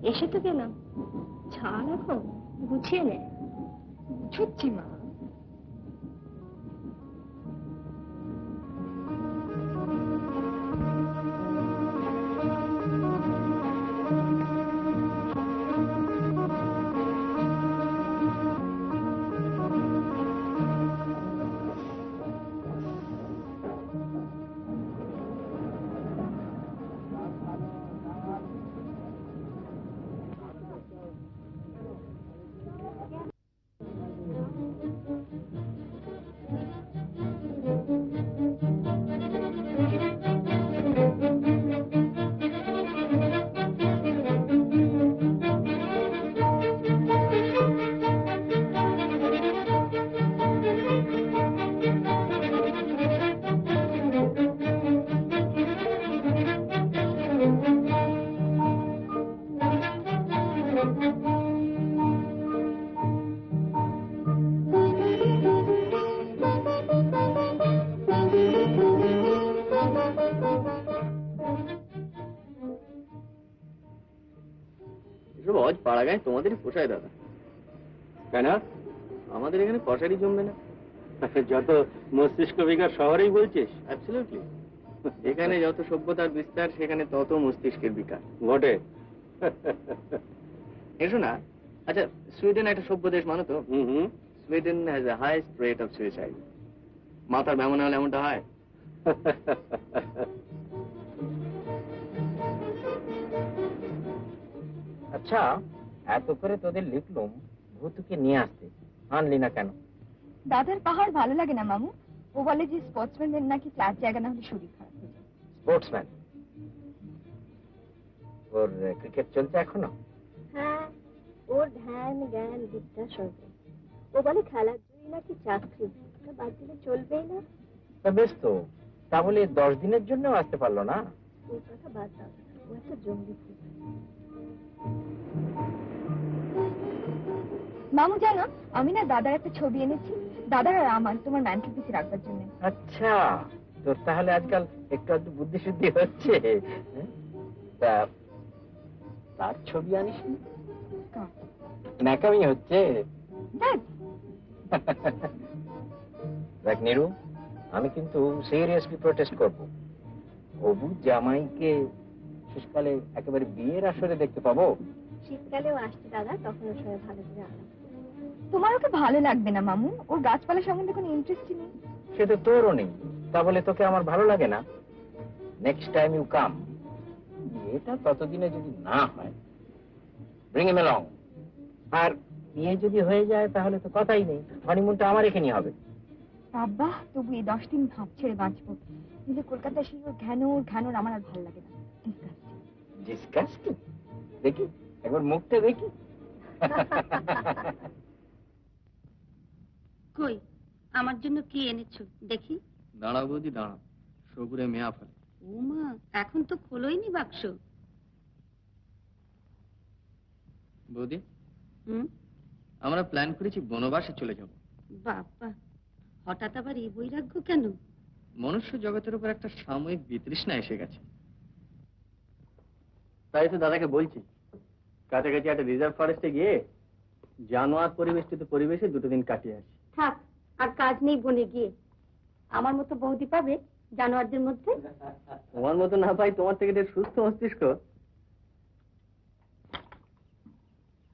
এসে তো গেলাম, ছাড় এখন, গুছিয়ে নে। বুঝছি মা। তোমাদেরই পোষায় দাদা। কেন আমাদের এখানে পয়সারই জমবে না? যত মস্তিষ্ক বিকাশ শহরেই বলছিস? অ্যাবসলিউটলি। এখানে যত সভ্যতার বিস্তার সেখানে তত মস্তিষ্কের বিকাশ ঘটে। এসো না। আচ্ছা, সুইডেন একটা সভ্য দেশ মানো তো? Sweden has the highest rate of suicide. মাথার ব্যামো না হলে এমনটা হয়? আচ্ছা, এত করে তোদের লিখলুম ভূতুকে নিয়ে আসতে, আনলি না কেন? দাদার পাহাড় ভালো লাগে না মামু। ও বলে যে স্পোর্টসম্যানদের নাকি ক্লাস জায়গা না হলে শরীর খারাপ হয়ে যায়। স্পোর্টসম্যান? ওর ক্রিকেট চলছে এখনো? হ্যাঁ, ওর ধ্যান জ্ঞান বিদ্যা সর্বে। ও বলে খেলার জন্য নাকি চাকরি, বাদ দিলে চলবেই না। তা বেশ তো, তাহলে 10 দিনের জন্য আসতে পারলো না? ওর কথা বাদ দাও, ও একটা জঙ্গি ফুল। মামু জানো, আমি না দাদার একটা ছবি এনেছি, দাদার আর আমার তোমার ম্যান্টেল পিসে রাখবার জন্য। আচ্ছা, তোর তাহলে আজকাল একটু একটু বুদ্ধি শুদ্ধি হচ্ছে। তা তার ছবি আনিস ন্যাকামি হচ্ছে। দেখ নিরু, আমি কিন্তু সিরিয়াসলি প্রোটেস্ট করব। হবু জামাইকে শেষকালে একেবারে বিয়ের আসরে দেখতে পাবো। শীতকালেও আসছে দাদা, তখন ওর সবাই ভালো করে আলাপ। তোমার ওকে ভালো লাগবে না মামু, ওর গাছপালা সম্বন্ধে কোনো ইন্টারেস্টই নেই। সে তো তোরও নেই, তা বলে তোকে আমার ভালো লাগে না? নেক্সট টাইম ইউ কাম, বিয়েটা ততদিনে যদি না হয়, ব্রিং হিম অ্যালং। আর বিয়ে যদি হয়ে যায় তাহলে তো কথাই নেই, হানিমুনটা আমার এখানে হবে। বাবা, তবু এই 10 দিন ভাব ছেড়ে বাঁচবো, কিন্তু কলকাতায় সেই ওর ঘ্যানোর আমার আর ভালো লাগে না। ডিসকাস্টিং। দেখি একবার মুখটা দেখি। কই, আমার জন্য কি এনেছো দেখি? দাঁড়াও বৌদি দাঁড়াও, সবুরে মেয়া ফেলে। ও মা, এখন তো খোলোইনি বাক্স। বৌদি, আমরা প্ল্যান করেছি বনবাসে চলে যাব। বাবা, হঠাৎ আবার এই বৈরাগ্য কেন? মনুষ্য জগতের উপর একটা সাময়িক বিতৃষ্ণা এসে গেছে। তাই তো দাদাকে বলছি, কাছাকাছি একটা রিজার্ভ ফরেস্টে গিয়ে জানোয়ার পরিবেষ্টিত পরিবেশে 2 দিন কাটিয়ে আসি। থাক, আর কাজ নেই বনে গিয়ে। আমার মতো বৌদি পাবে জানোয়ারদের মধ্যে? তোমার মতো না পাই, তোমার থেকে সুস্থ মস্তিষ্ক।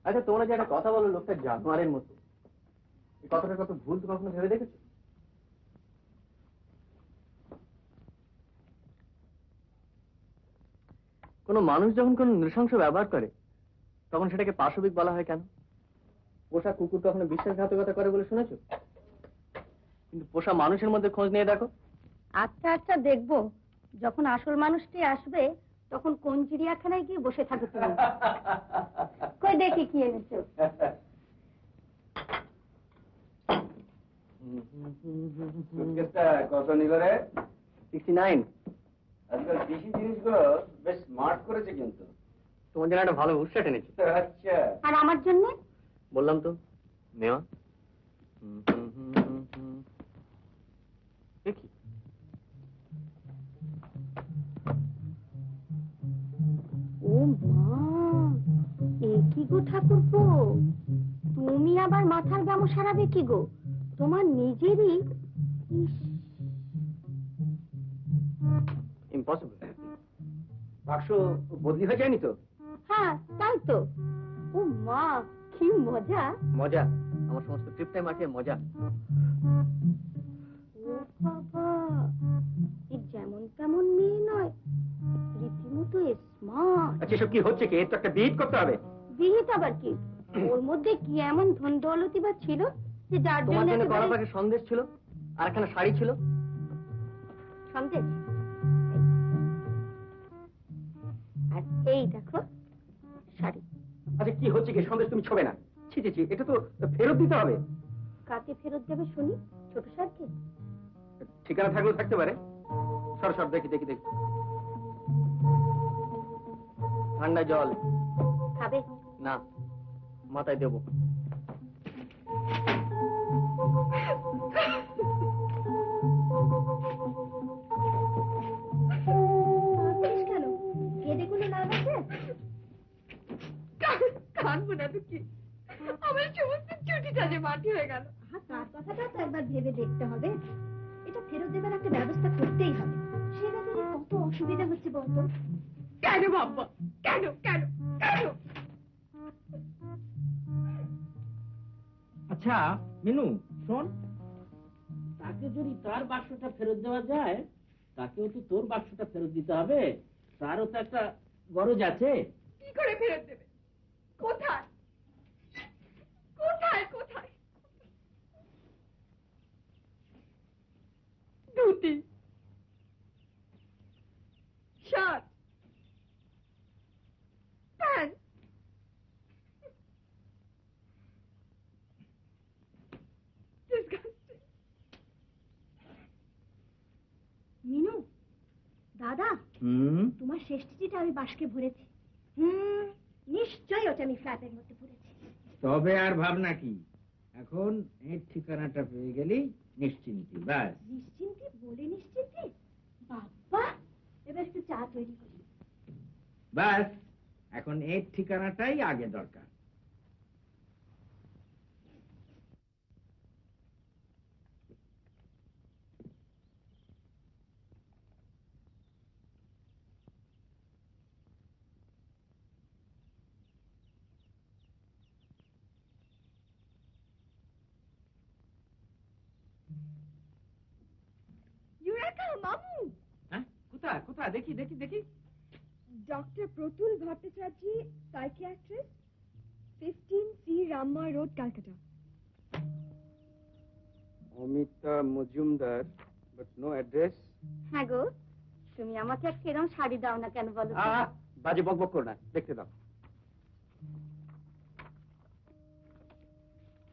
আচ্ছা, তোমরা যে একটা কথা বলো লোকটা জানোয়ারের মতো, এই কথাটা কত ভুল তো কখনো ভেবে দেখেছো? কোনো মানুষ যখন কোনো নৃশংস ব্যবহার করে তখন সেটাকে পাশবিক বলা হয় কেন? পোষা কুকুর কখনো বিশ্বাসঘাতকতা করে বলে শুনেছো? কিন্তু পোষা মানুষের মধ্যে খোঁজ নিয়ে দেখো। আচ্ছা আচ্ছা, দেখবো। যখন আসল মানুষটি আসবে তখন কোন চিড়িয়াখানায় গিয়ে বসে থাকো তুমি। কই দেখি কি এনেছো। কত নিল রে? 69। আজকাল কৃষি জিনিসগুলো বেশ স্মার্ট করেছে কিন্তু। তোমার জন্য একটা ভালো উৎসাহ এনেছি। আচ্ছা, আর আমার জন্য? বললাম তো মেওয়া। দেখি ও মা, কি গো ঠাকুরপো, তুমি আবার মাথার ব্যামো সারাবে কি গো? তোমার নিজেরই ইম্পসিবল। বাক্স বদলি হয়ে যায়নি তো? হ্যাঁ তাই তো। ও মা, কি মজা! মজা? আমার সমস্ত ট্রিপটাই মাঠে মজা। ও বাবা, এই যেমন তেমন মেয়ে নয়, রীতিমতো স্মার্ট। আচ্ছা এসব কি হচ্ছে? কি এর তো একটা বিহিত করতে হবে। বিহিত আবার কি? ওর মধ্যে কি এমন ধন দৌলতি বা ছিল যে যার তোমার জন্য জন্য কড়া একেবারে- পাখের সন্দেশ ছিল, আর একখানা শাড়ি ছিল। সন্দেশ। আর এই দেখো শাড়ি। আচ্ছা কি হচ্ছে? কি সন্দেশ তুমি ছবে না? ছি ছি ছি, এটা তো ফেরত দিতে হবে। কাকে ফেরত দেবে শুনি? ছোট স্যারকে? ঠিকানা থাকলেও থাকতে পারে। সর সর, দেখি দেখি দেখি। ঠান্ডা জল খাবে? না, মাথায় দেবো। কাঁদছিস কেন? কেঁদে কোনো লাভ আছে? কানবো না তো কি, আমার সমস্ত ছুটিটা যে মাটি হয়ে গেল। তার কথাটা তো একবার ভেবে দেখতে হবে। এটা ফেরত দেবার একটা ব্যবস্থা করতেই হবে। সেটা তো কত অসুবিধা হচ্ছে বলতো। কেন বাবা, কেন কেন কেন? আচ্ছা মিনু শোন, তাকে যদি তার বাক্সটা ফেরত দেওয়া যায়, তাকেও তো তোর বাক্সটা ফেরত দিতে হবে। তারও তো একটা গরজ আছে। কি করে ফেরত দেবে? কোথায় কোথায় কোথায়? Dhoti, shirt, pant, disgusting. Minu, দাদা, হুম, তোমার শেষ চিঠিটা আমি বাসকে ভরেছি। নিশ্চয়ই ওটা আমি ফ্ল্যাটের মধ্যে ভরেছি। তবে আর ভাবনা কি, এখন এই ঠিকানাটা পেয়ে গেলেই নিশ্চিন্তি। ব্যাস। নিশ্চিন্তে বলে নিশ্চিন্তে? বাবা, এবার একটু চা তৈরি করি। ব্যাস, এখন এই ঠিকানাটাই আগে দরকার। ইউরেকা মামু! হ্যাঁ, কোথায় কোথায়? দেখি দেখি দেখি। Doctor Pratul Bhattacharya, psychiatrist, 15C রাম্মা road, Calcutta. Amita Majumdar, but no address. হ্যাঁ গো, তুমি আমাকে একটা এরকম শাড়ি দাও না কেন বলো তো? বাজে বক বক করো না, দেখতে দাও।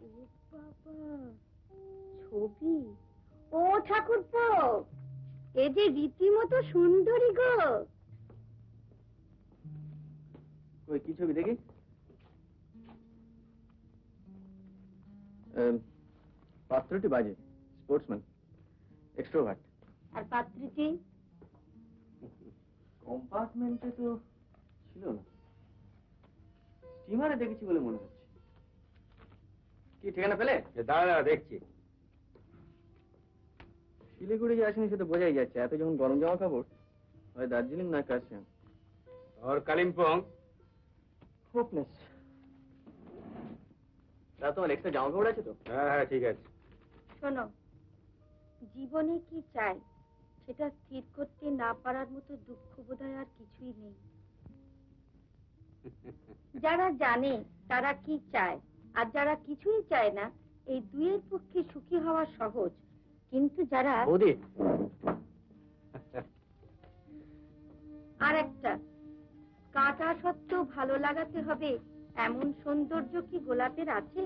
ও বাবা, ছবি! ও ঠাকুরপো, এ যে রীতিমতো সুন্দরী গো। ওই কি ছবি দেখি? পাত্রটি বাজে, স্পোর্টসম্যান, এক্সট্রোভার্ট। আর পাত্রীটি? কম্পার্টমেন্টে তো ছিল না, স্টিমারে দেখেছি বলে মনে হচ্ছে। কি ঠিকানা পেলে? দাঁড়া দেখছি। শিলিগুড়ি যে আসেনি সে তো বোঝাই যাচ্ছে, এত যখন গরম জামা কাপড়, হয় দার্জিলিং না কাশিয়াং। और कालिम्पोंग। হোপনেস। তা তোমার এক্সট্রা জামা কাপড় আছে তো? হ্যাঁ হ্যাঁ ঠিক আছে। শোনো, জীবনে কি চাই সেটা স্থির করতে না পারার মতো দুঃখ বোধহয় আর কিছুই নেই। যারা জানে তারা কি চায় আর যারা কিছুই চায় না, এই দুয়ের পক্ষে সুখী হওয়া সহজ। কিন্তু যারা বৌদি, আর একটা কাঁটা সত্ত্বেও ভালো লাগাতে হবে এমন সৌন্দর্য কি গোলাপের আছে?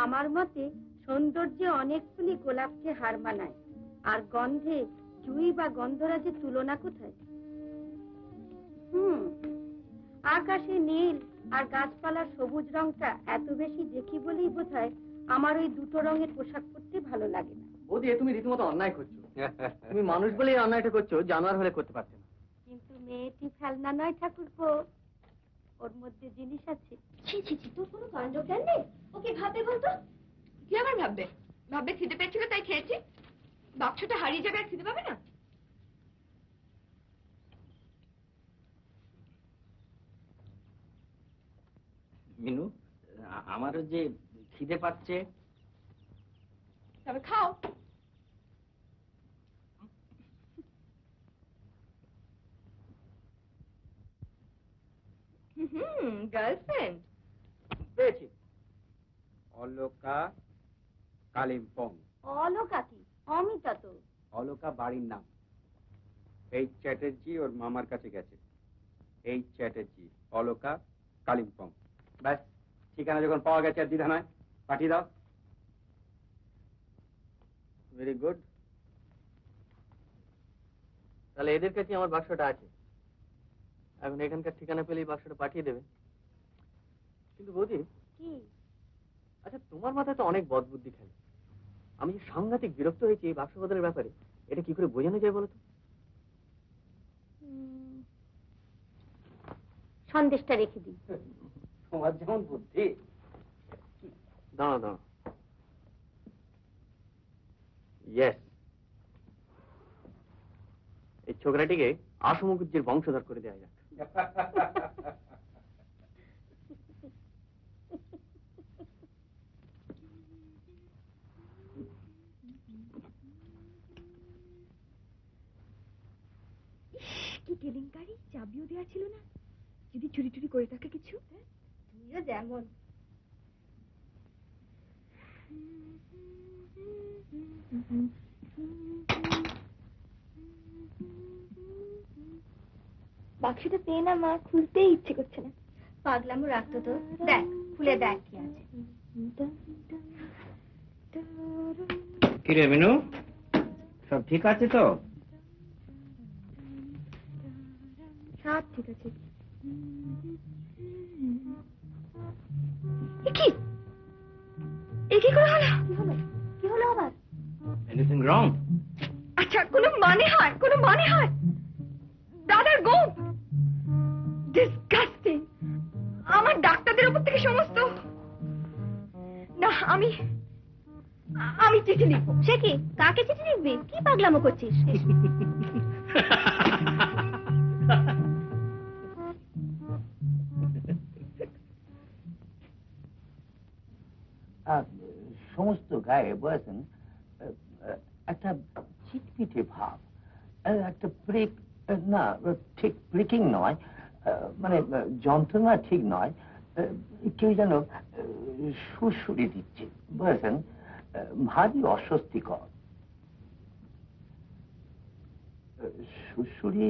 আমার মতে সৌন্দর্যে অনেক ফুলই গোলাপকে হার মানায়, আর গন্ধে জুঁই বা গন্ধরাজের তুলনা কোথায়? আকাশে নীল আর গাছপালার সবুজ রংটা এত বেশি দেখি বলেই বোধহয় আমার ওই দুটো রঙের পোশাক পরতে ভালো লাগে না। বৌদি তুমি রীতিমতো অন্যায় করছো। তুমি মানুষ বলেই অন্যায়টা করছো, জানোয়ার হলে করতে পারতে না। কিন্তু মেয়েটি ফেলনা নয় ঠাকুরপো, ওর মধ্যে জিনিস আছে। ছি ছি ছি, তোর কোনো কাণ্ড জ্ঞান নেই। ওকে ভাববে বলতো? কি আবার ভাববে? ভাববে খিদে পেয়েছিল তাই খেয়েছি। বাক্সটা হারিয়ে যাবে আর খিদে পাবে না? মিনু, আমারও যে খিদে পাচ্ছে। তবে খাও। গার্লফ্রেন্ড পেয়েছি। অলোকা কালিম্পং। অলকা কি? অমিতা তো। অলোকা বাড়ির নাম। এই চ্যাটার্জি ওর মামার কাছে গেছে। এই চ্যাটার্জি, অলোকা কালিম্পং। ব্যাস, ঠিকানা যখন পাওয়া গেছে আর দ্বিধা নয়, পাঠিয়ে দাও। Very good. তাহলে এদের কাছে আমার বাক্সটা আছে, এখন এখানকার ঠিকানা পেলেই বাক্সটা পাঠিয়ে দেবে। কিন্তু বৌদি, কি? আচ্ছা তোমার মাথায় তো অনেক বদবুদ্ধি খেলে। আমি যে সাংঘাতিক বিরক্ত হয়েছি এই বাক্স বদলের ব্যাপারে, এটা কি করে বোঝানো যায় বলো তো? সন্দেশটা রেখে দিই। তোমার যেমন বুদ্ধি। দাঁড়াও দাঁড়াও। ইয়েস, এই ছোকরাটিকে আসমুকুজ্জির বংশধর করে দেওয়া যাক। কি কেলেঙ্কারি, চাবিও দেওয়া ছিল না। যদি চুরি টুরি করে থাকে কিছু। তুইও যেমন। বাক্সটা পেয়ে না মা, খুলতেই ইচ্ছে করছে না। পাগলামো রাখতো তো। দেখ, খুলে দেখ কি আছে। কিরে মিনু, সব ঠিক আছে তো? সব ঠিক আছে। কি কি করে হলো? কি হলো? কি হলো আবার? Anything wrong? আচ্ছা, কোনো মানে হয়? কোনো মানে হয়? দাদার গোপ, ডিসগাস্টিং। আমার ডাক্তারদের উপর থেকে সমস্ত। না, আমি চিঠি লিখবো। সে কি? কাকে চিঠি লিখবি? কি পাগলামো করছিস? সমস্ত গায়ে বয়সেন একটা চিটপিটে ভাব, একটা প্রিক, না ঠিক প্রিকিং নয়, মানে যন্ত্রণা ঠিক নয়, কেউ যেন সুরসুরি দিচ্ছে বয়সেন, ভারী অস্বস্তিকর। সুরসুরি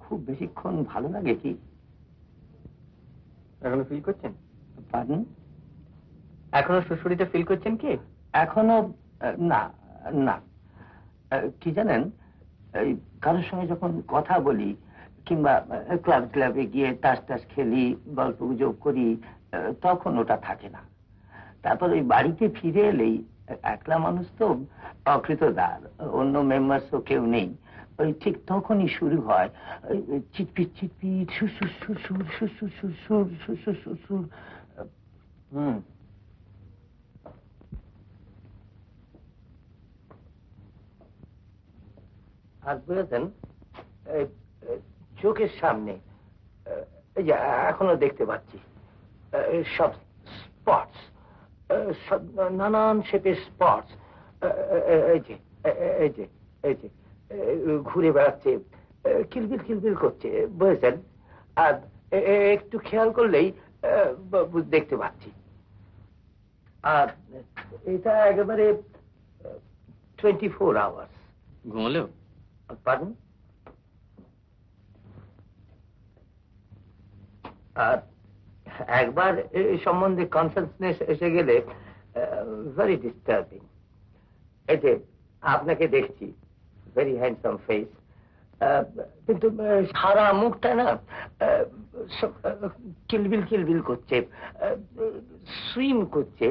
খুব বেশিক্ষণ ভালো লাগে কি? এখনো ফিল করছেন? পারেন? এখনো সুরসুরিতে ফিল করছেন কি? এখনো না। না, কি জানেন, এই কারোর সঙ্গে যখন কথা বলি কিংবা ক্লাবে গিয়ে তাস টাস খেলি, গল্প গুজব করি, তখন ওটা থাকে না। তারপর ওই বাড়িতে ফিরে এলেই, একলা মানুষ তো, অকৃতদার, অন্য মেম্বারসও কেউ নেই, ওই ঠিক তখনই শুরু হয় চিটপিট চিটপিট, সুর সুর সুর সুর সুর সুর সুর সুর সুর সুর সুর সুর। আর বুঝেছেন, চোখের সামনে এই যে এখনো দেখতে পাচ্ছি সব স্পটস, সব নানান শেপের স্পটস, এই যে এই যে এই যে ঘুরে বেড়াচ্ছে, কিলবিল কিলবিল করছে, বুঝেছেন? আর একটু খেয়াল করলেই দেখতে পাচ্ছি। আর এটা একেবারে 24 আওয়ার্স। ঘুমলেও? পারেন? আর একবার এই সম্বন্ধে কনসাসনেস এসে গেলে ভেরি ডিস্টার্বিং। এই যে আপনাকে দেখছি, ভেরি হ্যান্ডসাম ফেস, কিন্তু সারা মুখটা না কিলবিল কিলবিল করছে, সুইম করছে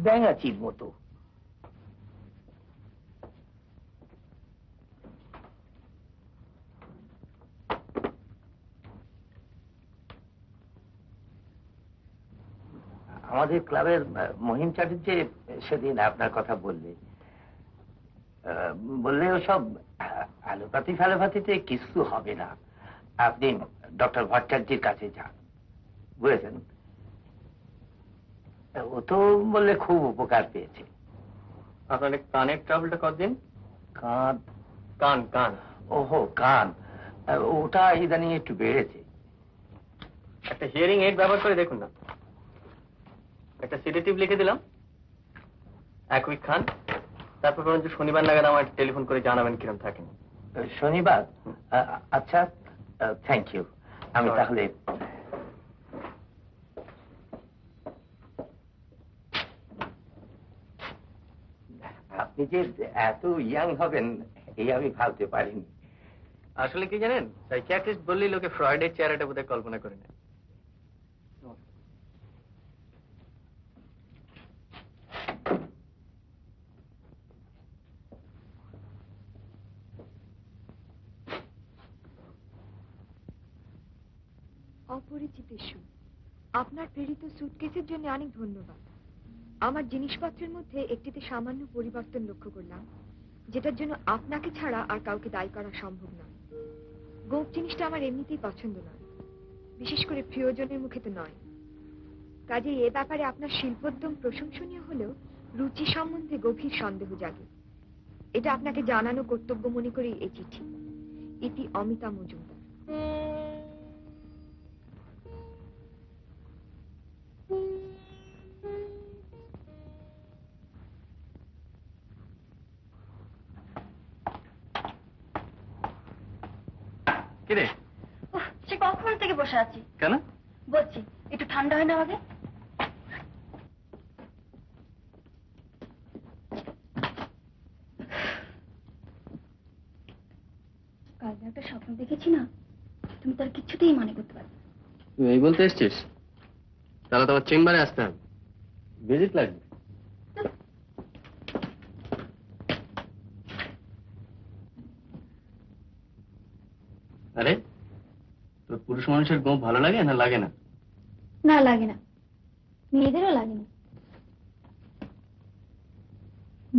ব্যাঙাচির মতো। আমাদের ক্লাবের মহিম চ্যাটার্জি সেদিন আপনার কথা বললে ওসব অ্যালোপ্যাথি ফ্যালোপ্যাথিতে কিছু হবে না, আপনি ডক্টর ভট্টাচার্যের কাছে যান, বুঝেছেন? ও তো বললে খুব উপকার পেয়েছে। আপনার কানের ট্রাবলটা কতদিন? কান? কান কান ওহো, কান, ওটা ইদানিং একটু বেড়েছে। একটা হিয়ারিং এইড ব্যবহার করে দেখুন না। একটা সিডেটিভ লিখে দিলাম, 1 উইক খান, তারপর বরঞ্চ শনিবার নাগাদ আমার টেলিফোন করে জানাবেন কিরম থাকেন। শনিবার? আচ্ছা, থ্যাংক ইউ। আমি তাহলে আপনি যে এত ইয়াং হবেন এই আমি ভাবতে পারিনি। আসলে কি জানেন, সাইকিয়াট্রিস্ট বললেই লোকে ফ্রয়েডের চেহারাটা বোধহয় কল্পনা করে নেয়। অপরিচিত সুর, আপনার প্রেরিত সুটকেসের জন্য অনেক ধন্যবাদ। আমার জিনিসপত্রের মধ্যে একটিতে সামান্য পরিবর্তন লক্ষ্য করলাম, যেটার জন্য আপনাকে ছাড়া আর কাউকে দায়ী করা সম্ভব নয়। গোপ জিনিসটা আমার এমনিতেই পছন্দ নয়, বিশেষ করে প্রিয়জনের মুখে তো নয়। কাজেই এ ব্যাপারে আপনার শিল্পোদ্যম প্রশংসনীয় হলেও রুচি সম্বন্ধে গভীর সন্দেহ জাগে। এটা আপনাকে জানানো কর্তব্য মনে করি এই চিঠি। ইতি অমিতা মজুমদার। কিরে, সে কখন থেকে বসে আছি, কেন? বলছি একটু ঠান্ডা হয় না আমাকে। কাল একটা স্বপ্ন দেখেছি না, তুমি তার কিছুতেই মনে করতে পারবে না। তুই এই বলতে এসছিস? তাহলে তোমার চেম্বারে আসতে হবে, ভিজিট লাগবে। আরে, তোর পুরুষ মানুষের গোপ ভালো লাগে না লাগে না? না, লাগে না, মেয়েদেরও লাগে না।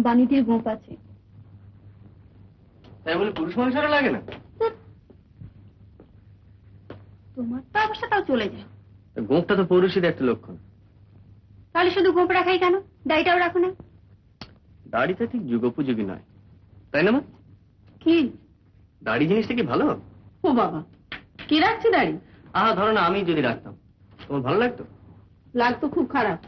বাণীদের গোপ আছে, তাই বলে পুরুষ মানুষেরও লাগে না? তোমার তো অবস্থাটাও চলে যায়। গোপটা তো পৌরুষের একটা লক্ষণ। তাহলে শুধু গোপ রাখাই কেন, দাড়িটাও রাখো না? দাড়িটা ঠিক যুগোপযোগী নয়, তাই না মা? কি দাড়ি জিনিসটা কি ভালো? ও বাবা, কি রাখছি দাড়ি? ধরো না আমি যদি রাখতাম, তোমার ভালো লাগতো? লাগতো খুব খারাপ,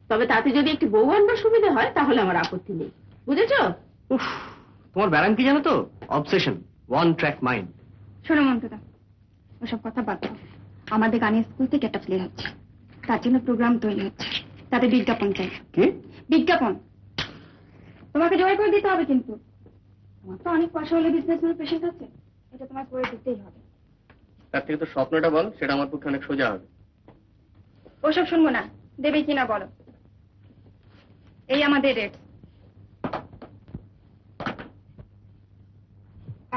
তবে তাতে যদি একটু বউ আনবার সুবিধা হয় তাহলে আমার আপত্তি নেই, বুঝেছো? উফ, তোমার ব্যারাম কি জানো তো? Obsession, one track mind. শোনো মন্তদা, ওসব কথা বাদ দাও। আমাদের গানের স্কুল থেকে একটা প্লে হচ্ছে, তার জন্য প্রোগ্রাম তৈরি হচ্ছে, তাতে বিজ্ঞাপন চাই। কি বিজ্ঞাপন? তোমাকে জয় করে দিতে হবে, কিন্তু তোমার তো অনেক পয়সা হলে বিজনেসম্যান পেশেন্ট আছে, এটা তোমার করে দিতেই হবে। তার থেকে তো স্বপ্নটা বল, সেটা আমার পক্ষে অনেক সোজা হবে। ওসব শুনবো না, দেবে কিনা বলো। এই আমাদের রেট,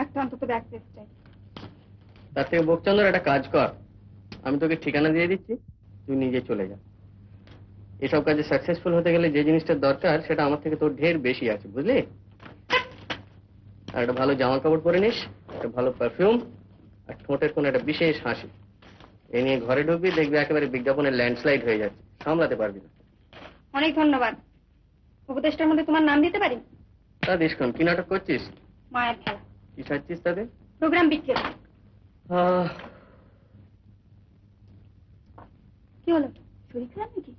একটা অন্তত ব্যাক পেজ চাই। তার থেকে বকচন্দ্র একটা কাজ কর, আমি তোকে ঠিকানা দিয়ে দিচ্ছি, তুই নিজে চলে যা। এসব কাজে সাকসেসফুল হতে গেলে যে জিনিসটার দরকার সেটা আমার থেকে তোর ঢের বেশি আছে, বুঝলি? আর একটা ভালো জামা কাপড় পরে নিস, একটা ভালো পারফিউম, আর ঠোঁটের কোনো একটা বিশেষ হাসি। এ নিয়ে ঘরে ঢুকবি, দেখবি একেবারে বিজ্ঞাপনের ল্যান্ডস্লাইড হয়ে যাচ্ছে, সামলাতে পারবি না। অনেক ধন্যবাদ। উপদেষ্টার মধ্যে তোমার নাম দিতে পারি? তা দিসক্ষণ, কি নাটক করছিস? মায়ের খেলা। কি সাজছিস তাদের? প্রোগ্রাম বিক্রি। কি হলো, শরীর খারাপ নাকি?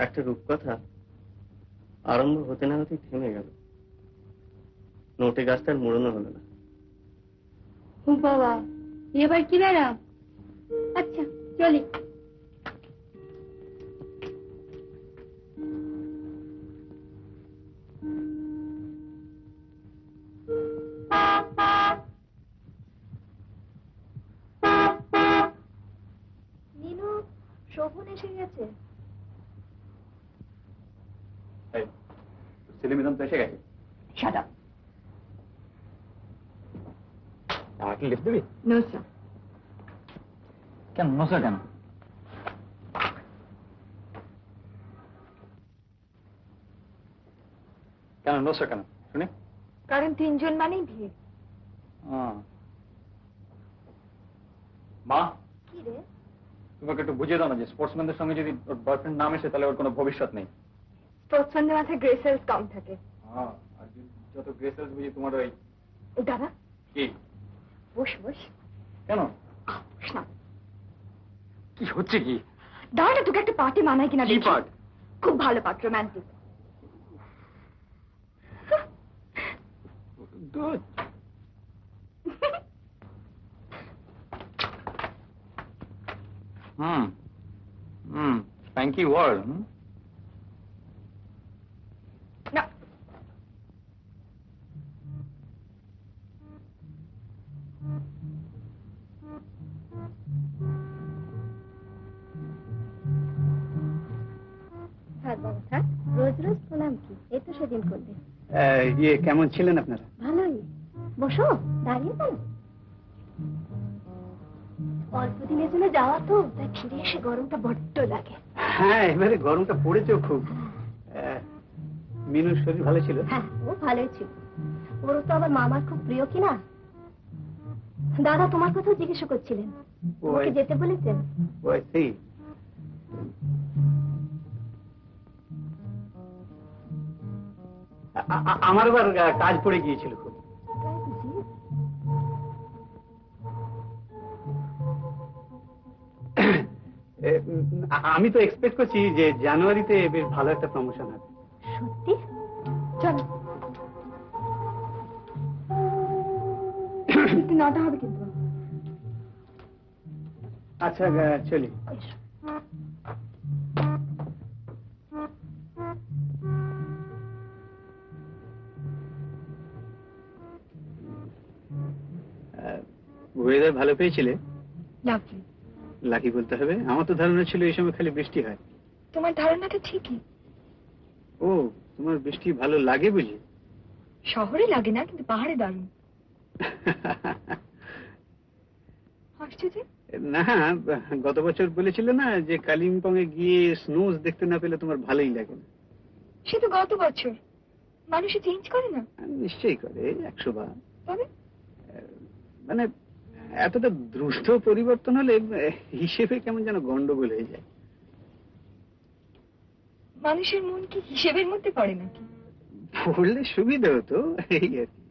একটা রূপকথা আরম্ভ হতে না হতেই থেমে গেল, নোটে গাছটার মোড়ানো হলো না। ও বাবা, এবার কি ব্যারাম? আচ্ছা চলি। নীলু, শোভন এসে গেছে। ছেলেমেদন তো এসে গেছে। Shut up. আমাকে লিফট দিবি? No sir. কেন নসা কেন? কেন নোসা কেন শুনি? কারণ 3 জন মানেই বিয়ে। মা, কি রে? তোমাকে একটু বুঝিয়ে দাও না যে স্পোর্টসম্যানদের সঙ্গে যদি ওর বয়ফ্রেন্ড নাম এসে তাহলে ওর কোনো ভবিষ্যৎ নেই। স্পোর্টসম্যানদের মাথায় গ্রে সেলস কম থাকে। আর যত গ্রেসেস বুঝি তোমার ওই দাদা কি বস বস। কেন বস না। কি হচ্ছে কি? দাঁড়া, তোকে একটা পার্টি মানায় কিনা কি দেখি। পার্ট? খুব ভালো পার্ট, রোমান্টিক। গুড। স্প্যাঙ্কি ওয়ার্ল্ড। না, থাক বাবা থাক, রোজ রোজ প্রণাম কি, এই তো সেদিন করলে। ইয়ে কেমন ছিলেন আপনারা? ভালোই। বসো, দাঁড়িয়ে কেন? অল্প দিনের জন্য যাওয়া তো, তাই ফিরে এসে গরমটা বড্ড লাগে। হ্যাঁ, এবারে গরমটা পড়েছে খুব। মিনুর শরীর ভালো ছিল? হ্যাঁ, ও ভালোই ছিল। ওরও তো আবার মামার খুব প্রিয় কিনা। দাদা তোমার কথাও জিজ্ঞাসা করছিলেন, ওকে যেতে বলেছেন? ওই সেই আমার আবার কাজ পড়ে গিয়েছিল খুব। তাই বুঝি? আমি তো এক্সপেক্ট করছি যে জানুয়ারিতে বেশ ভালো একটা প্রমোশন হবে। সত্যি? চলো। 9টা হবে কিন্তু। আচ্ছা, চলি। এসো। ওয়েদার ভালো পেয়েছিলে? লাভলি। লাকি বলতে হবে, আমার তো ধারণা ছিল এই সময় খালি বৃষ্টি হয়। তোমার ধারণাটা ঠিকই। ও, তোমার বৃষ্টি ভালো লাগে বুঝি? শহরে লাগে না, কিন্তু পাহাড়ে দারুণ। হাসছো যে? না, গত বছর বলেছিলে না যে কালিম্পং এ গিয়ে স্নোজ দেখতে না পেলে তোমার ভালোই লাগে না। সে তো গত বছর। মানুষে চেঞ্জ করে না। নিশ্চয়ই করে, 100 বার। তবে মানে এতটা দ্রুত পরিবর্তন হলে হিসেবে কেমন যেন গন্ডগোল হয়ে যায়। মানুষের মন কি হিসেবের মধ্যে পড়ে নাকি? পড়লে সুবিধা হতো, এই আর কি।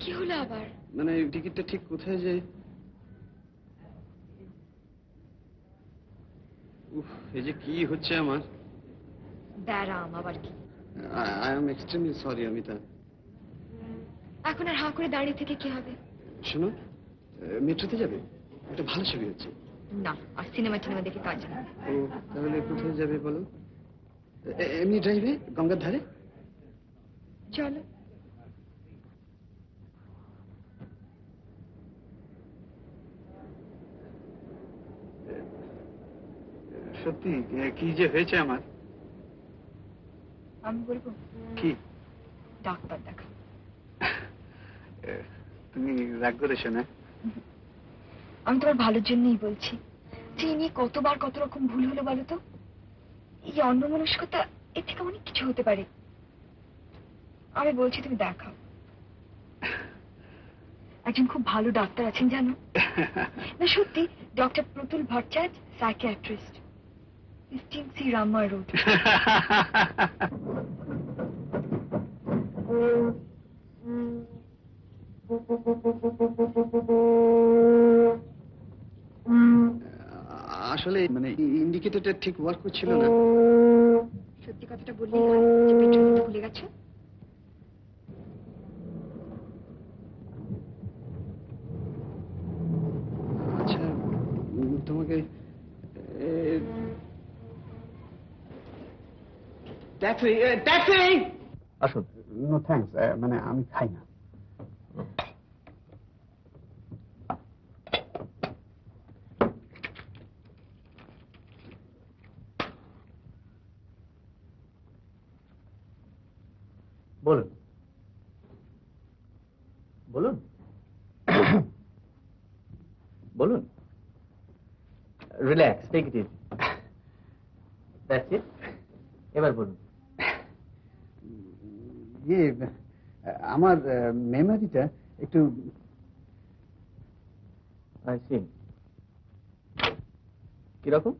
কি হলো আবার? মানে টিকিটটা ঠিক কোথায় যায়? উফ, এই যে কি হচ্ছে আমার। ব্যারাম আবার কি? I am extremely sorry Amita. এখন আর হাঁ করে দাঁড়িয়ে থেকে কি হবে? শোনো, মেট্রোতে যাবে? একটা ভালো ছবি হচ্ছে। না, আর সিনেমা দেখে কাজ না। ও, তাহলে কোথায় যাবে বলো? এমনি ড্রাইভে, গঙ্গার ধারে? চলো। সত্যি কি যে হয়েছে আমার। আমি বলবো কি? ডাক্তার দেখা। তুমি রাগ করেছো না? আমি তোমার ভালোর জন্যই বলছি। যে নিয়ে কতবার কত রকম ভুল হলো বলো তো? এই অন্যমনস্কতা, এর থেকে অনেক কিছু হতে পারে। আমি বলছি তুমি দেখাও। একজন খুব ভালো ডাক্তার আছেন জানো? না সত্যি, doctor Pratul Bhattacharya, psychiatrist, 15C Rammoy road. আসলে মানে ইন্ডিকেটরটা ঠিক ওয়ার্ক করছিল না। সত্যি কথাটা বললেই হয় যে পেট্রোল দিতে ভুলে গেছো। আচ্ছা, তোমাকে ট্যাক্সি ট্যাক্সি। আসুন, নো থ্যাঙ্কস, মানে আমি খাই না। বলুন বলুন বলুন। Relax, take it easy. That's it. এবার বলুন। ইয়ে, আমার মেমোরিটা একটু আই সি। কিরকম?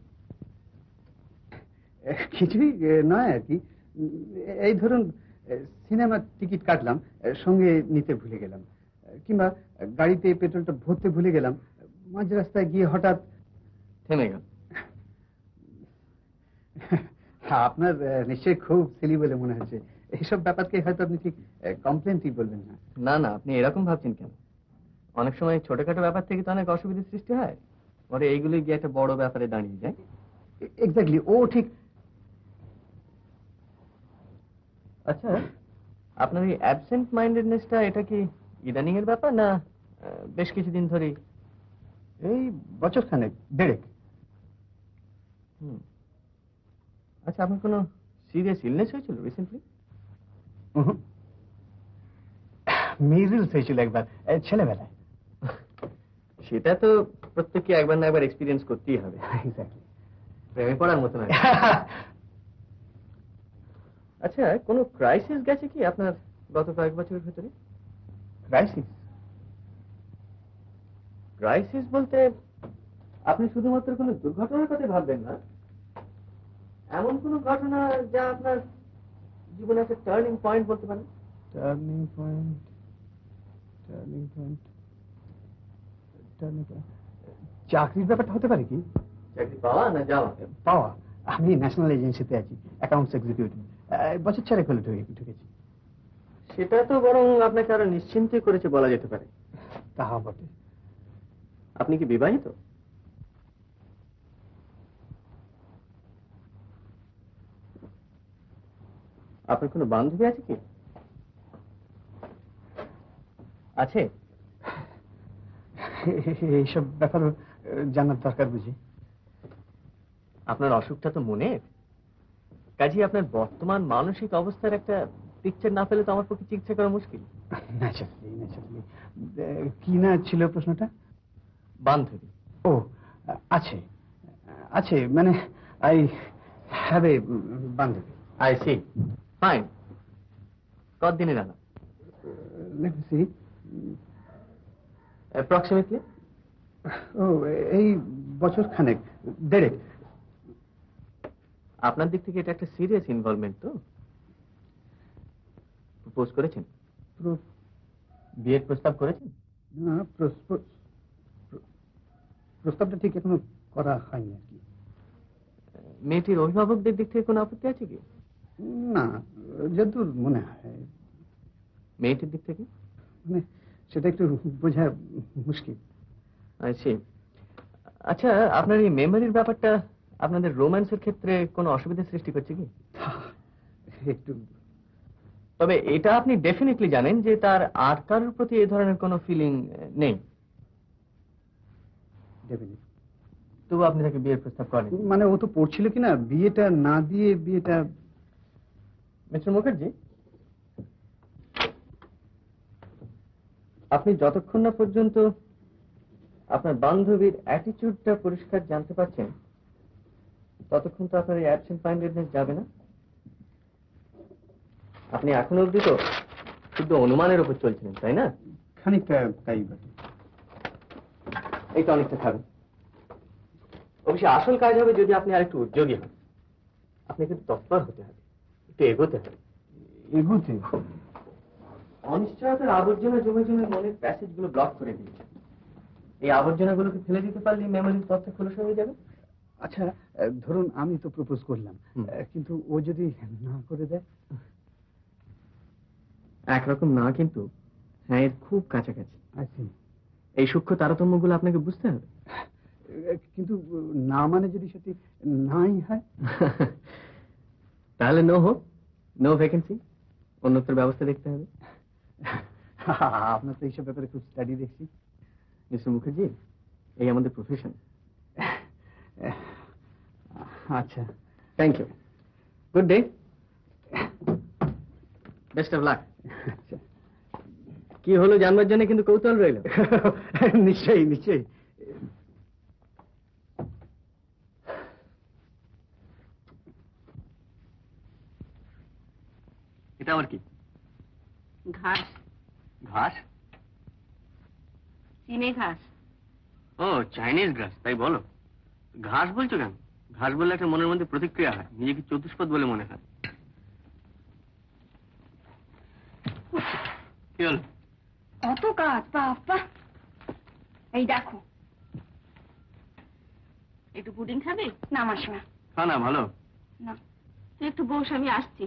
কিছুই নয় আর কি। এই ধরুন, সিনেমার টিকিট কাটলাম, সঙ্গে নিতে ভুলে গেলাম, কিংবা গাড়িতে পেট্রোলটা ভরতে ভুলে গেলাম, মাঝ রাস্তায় গিয়ে হঠাৎ থেমে গেল। আপনার নিশ্চয়ই খুব সিলি বলে মনে হচ্ছে। এইসব ব্যাপারকে হয়তো আপনি ঠিক কমপ্লেন্টই বলবেন না। না না, আপনি এরকম ভাবছেন কেন? অনেক সময় ছোটখাটো ব্যাপার থেকে তো অনেক অসুবিধার সৃষ্টি হয়, পরে এইগুলো গিয়ে একটা বড় ব্যাপারে দাঁড়িয়ে যায়। এক্স্যাক্টলি, ও ঠিক। আচ্ছা, আপনার এই অ্যাবসেন্ট মাইন্ডেডনেসটা এটা কি ইদানিং এর ব্যাপার, না বেশ কিছুদিন ধরেই? এই বছর খানেক, দেড়েক। হুম। আচ্ছা, আপনার কোনো সিরিয়াস ইলনেস হয়েছিল রিসেন্টলি? মিজলস হয়েছিল একবার, ছেলেবেলায়। সেটা তো প্রত্যেককে একবার না একবার এক্সপিরিয়েন্স করতেই হবে। এক্স্যাক্টলি। প্রেমে পড়ার মতো নয়। আচ্ছা, কোনো ক্রাইসিস গেছে কি আপনার গত কয়েক বছরের ভেতরে? ক্রাইসিস? ক্রাইসিস বলতে আপনি শুধুমাত্র কোনো দুর্ঘটনার কথা ভাববেন না, এমন কোনো ঘটনা যা আপনার জীবনে একটা টার্নিং পয়েন্ট বলতে পারেন। Turning point, turning point, turning point. চাকরির ব্যাপারটা হতে পারে কি? চাকরি পাওয়া না যাওয়া? পাওয়া। আমি ন্যাশনাল এজেন্সিতে আছি, অ্যাকাউন্টস এক্সিকিউটিভ। বছর 4 হলো ঢুকেছি। সেটা তো বরং আপনাকে আরো নিশ্চিন্তে করেছে বলা যেতে পারে। তাহা বটে। আপনি কি বিবাহিত? আপনার কোনো বান্ধবী আছে কি? আছে? এইসব ব্যাপার জানার দরকার বুঝি। আপনার অসুখটা তো মনের, কাজেই আপনার বর্তমান মানসিক অবস্থার একটা পিকচার না পেলে তো আমার পক্ষে চিকিৎসা করা মুশকিল। Naturally, naturally. কি না ছিল প্রশ্নটা? বান্ধবী? ও, আছে, আছে, মানে আই হ্যাভ এ বান্ধবী। I see, fine. কতদিনের আলাপ? Let me see. অ্যাপ্রক্সিমেটলি? ও, এই বছর খানেক, দেড়েক। আপনার দিক থেকে এটা একটা সিরিয়াস ইনভলভমেন্ট তো? প্রপোজ করেছেন? বিয়ের প্রস্তাব করেছেন? না, প্রস্তাবটা ঠিক এখনো করা হয়নি আর কি। মেয়েটির অভিভাবকদের দিক থেকে কোনো আপত্তি আছে কি? না, যতদূর মনে হয়। মেয়েটির দিক থেকে? মানে সেটা একটু বোঝা মুশকিল। আচ্ছা, আচ্ছা, আপনার এই মেমোরির ব্যাপারটা আপনাদের রোম্যান্সের ক্ষেত্রে কোনো অসুবিধা সৃষ্টি করছে কি? একটু। তবে এটা আপনি ডেফিনেটলি জানেন যে তার আর কারোর প্রতি এই ধরনের কোনো ফিলিং নেই। ডেফিনেটলি। তবু আপনি তাকে বিয়ের প্রস্তাব করেন? মানে ও তো পড়ছিল কিনা, বিয়েটা না দিয়ে বিয়েটা। মিস্টার মুখার্জি, আপনি যতক্ষণ না পর্যন্ত আপনার বান্ধবীর অ্যাটিটিউডটা পরিষ্কার জানতে পারছেন, ততক্ষণ তো আপনার এই অ্যাবসেন্ট মাইন্ডেডনেস যাবে না। আপনি এখনো অবধি তো শুধু অনুমানের উপর চলছিলেন, তাই না? খানিকটা তাই বটে। এই তো অনেকটা খাবেন। অবশ্যই আসল কাজ হবে যদি আপনি আরেকটু উদ্যোগী হন। আপনাকে তৎপর হতে হবে, একটু এগোতে হবে। এগোতে? অনিশ্চয়তার আবর্জনা জমে জমে মনের প্যাসেজগুলো ব্লক করে দিয়েছে। এই আবর্জনাগুলোকে ফেলে দিতে পারলে মেমোরির পথটা খোলসা হয়ে যাবে। আচ্ছা, ধরুন আমি তো প্রপোজ করলাম, কিন্তু ও যদি না করে দেয়? একরকম না, কিন্তু হ্যাঁ এর খুব কাছাকাছি। আচ্ছা। এই সূক্ষ্ম তারতম্যগুলো আপনাকে বুঝতে হবে। কিন্তু না মানে যদি সত্যি নাই হয়? তাহলে নো হোক, নো ভ্যাকেন্সি। অন্যত্র ব্যবস্থা দেখতে হবে। আপনার তো এইসব ব্যাপারে খুব স্টাডি দেখছি। মিস্টার মুখার্জি, এই আমাদের প্রফেশন। আচ্ছা, thank you, good day, best of luck. কি হলো জানবার জন্য কিন্তু কৌতূহল রইল। নিশ্চয়ই নিশ্চয়ই। এটা আবার কি? ঘাস, ঘাস? চিনে ঘাস। ও, চাইনিজ ঘাস, তাই বলো। ঘাস বলছো কেন? ঘাস বললে একটা মনের মধ্যে প্রতিক্রিয়া হয়, নিজেকে চতুষ্পদ বলে মনে হয়। কি হলো? কত কাজ, বাবা। এই দেখো, একটু পুডিং খাবে? না মাসিমা। খা না, ভালো। না, তুই একটু বস, আমি আসছি।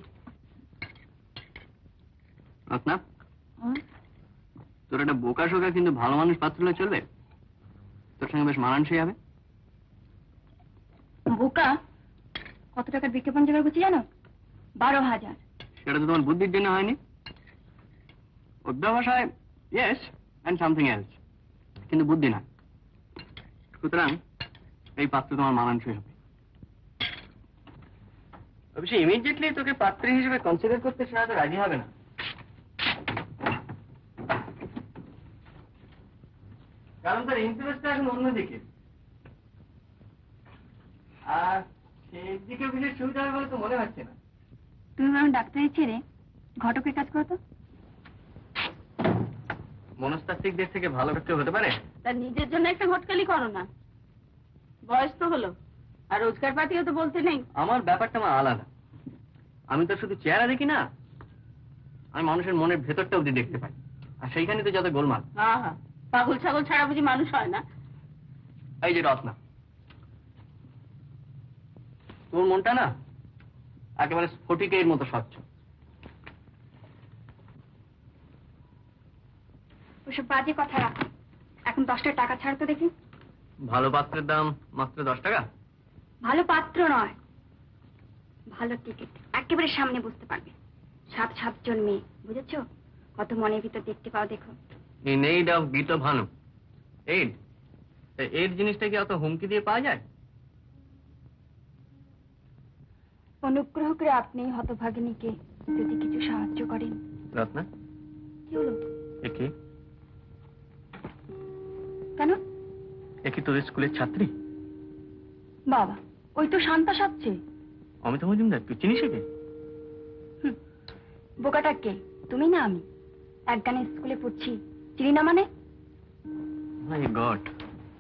না, তোর একটা বোকা শোকা কিন্তু ভালো মানুষ পাত্র হলে চলবে? তোর সঙ্গে বেশ মানানসই হবে। বোকা? কত টাকার বিজ্ঞাপন জোগাড় করছি জানো? 12,000। সেটা তো তোমার বুদ্ধির জন্য হয়নি। অধ্যবসায় ইয়েস, অ্যান্ড সামথিং এলস, কিন্তু বুদ্ধি না। সুতরাং এই পাত্র তোমার মানানসই হবে। অবশ্যই ইমিডিয়েটলি তোকে পাত্রী হিসেবে কনসিডার করতে সে হয়তো রাজি হবে না, কারণ তার ইন্টারেস্টটা এখন অন্যদিকে। আর সেই দিকে বিশেষ সুবিধা হবে বলে তো মনে হচ্ছে না। তুমি আমার ডাক্তারি ছেড়ে ঘটকের কাজ করো তো। মনস্তাত্ত্বিকদের থেকে ভালো কেউ হতে পারে? তার নিজের জন্য একটা ঘটকালি করো না। বয়স তো হলো, আর রোজগার পাতিও তো বলতে নেই। আমার ব্যাপারটা আমার আলাদা। আমি তো শুধু চেহারা দেখি না, আমি মানুষের মনের ভেতরটা অবধি দেখতে পাই, আর সেইখানে তো যত গোলমাল। হ্যাঁ হ্যাঁ, পাগল ছাগল ছাড়া বুঝি মানুষ হয় না? এই যে রত্না, তোর মনটা না একেবারে স্ফটিকের মতো স্বচ্ছ। ওসব বাজে কথা রাখো, এখন 10টা টাকা ছাড় তো দেখি। ভালো পাত্রের দাম মাত্র 10 টাকা? ভালো পাত্র নয়, ভালো টিকিট, একেবারে সামনে বুঝতে পারবে। 7 জন মেয়ে, বুঝেছো? কত মনের ভিতর দেখতে পাও দেখো। ইন এইড অফ গীত ভানু। এইড? এইড জিনিসটা কি অত হুমকি দিয়ে পাওয়া যায়? অনুগ্রহ করে আপনি হতভাগিনীকে যদি কিছু সাহায্য করেন। রত্না, কি হলো? একে কেন? একে তোদের স্কুলের ছাত্রী? বাবা, ওই তো শান্তা সাজছে। অমিত মজুমদার, তুই চিনিস একে? বোকাটা কে, তুমি না আমি? এক গানে স্কুলে পড়ছি, চিনি না মানে? মাই গড।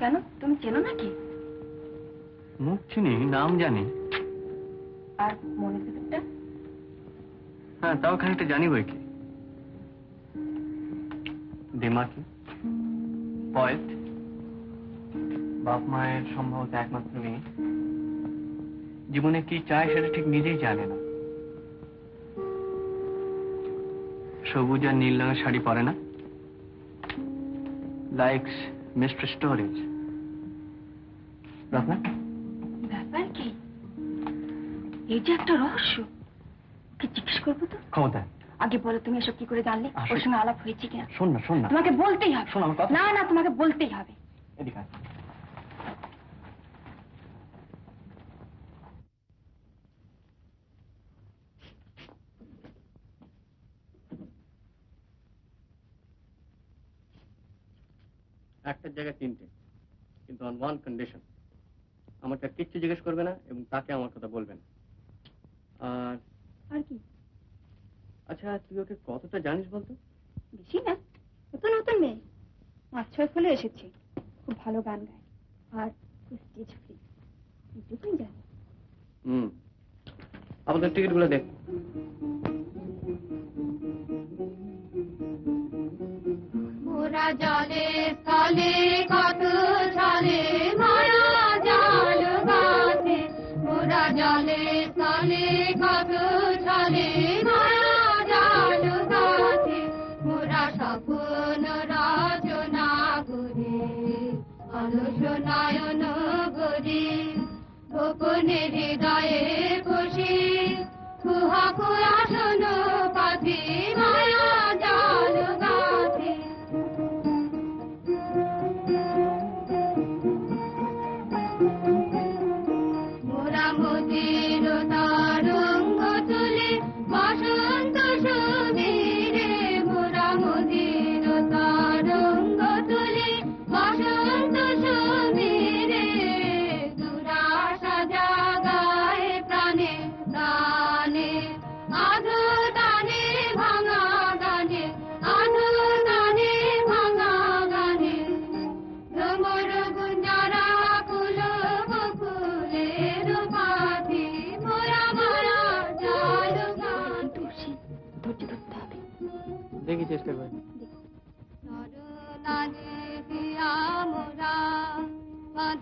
কেন, তুমি চেনো নাকি? মুখ চিনি, নাম জানি। আর মনের ভিতরটা? হ্যাঁ, তাও খানিকটা জানি বই কি। দিমাকি, পয়েট, বাপ মায়ের সম্ভবত একমাত্র মেয়ে, জীবনে কি চায় সেটা ঠিক নিজেই জানে না। সবুজ আর নীল রঙের শাড়ি পরে না, লাইকস মিস্টার স্টোরেজ। রত্না, ব্যাপার কি? এই যে একটা রহস্য, কি জিজ্ঞেস করবো তো? ক্ষমতা। আগে বলো, তুমি এসব কি করে জানলে? আসলে- ওর সঙ্গে আলাপ হয়েছে কিনা? শোন না, শোন না, তোমাকে বলতেই হবে। শোন আমার কথা। না না, তোমাকে বলতেই হবে। এদিকে আয়। একটার জায়গায় 3টে, কিন্তু অন ওয়ান কন্ডিশন। আমাকে আর কিচ্ছু জিজ্ঞেস করবে না এবং তাকে আমার কথা বলবে না। আর আর কি? আচ্ছা, তুই ওকে কতটা জানিস বলতো? বেশি না, নতুন নতুন মেয়ে, 5-6 ফেলে এসেছে। খুব ভালো গান গায় আর স্টেজ ফ্রি, এটুকুই জানি। আমাদের টিকিটগুলো দেখ। মোরা জলে স্থলে কত ছলে মায়া জাল গাছে, মোরা জলে স্থলে কত ছলে মায়া জাল গাছে, মোরা স্বপ্ন রচনা করে অলস নয়ন গরে, গোপনে হৃদয়ে খুশি কুহা কুয়াশন পাথি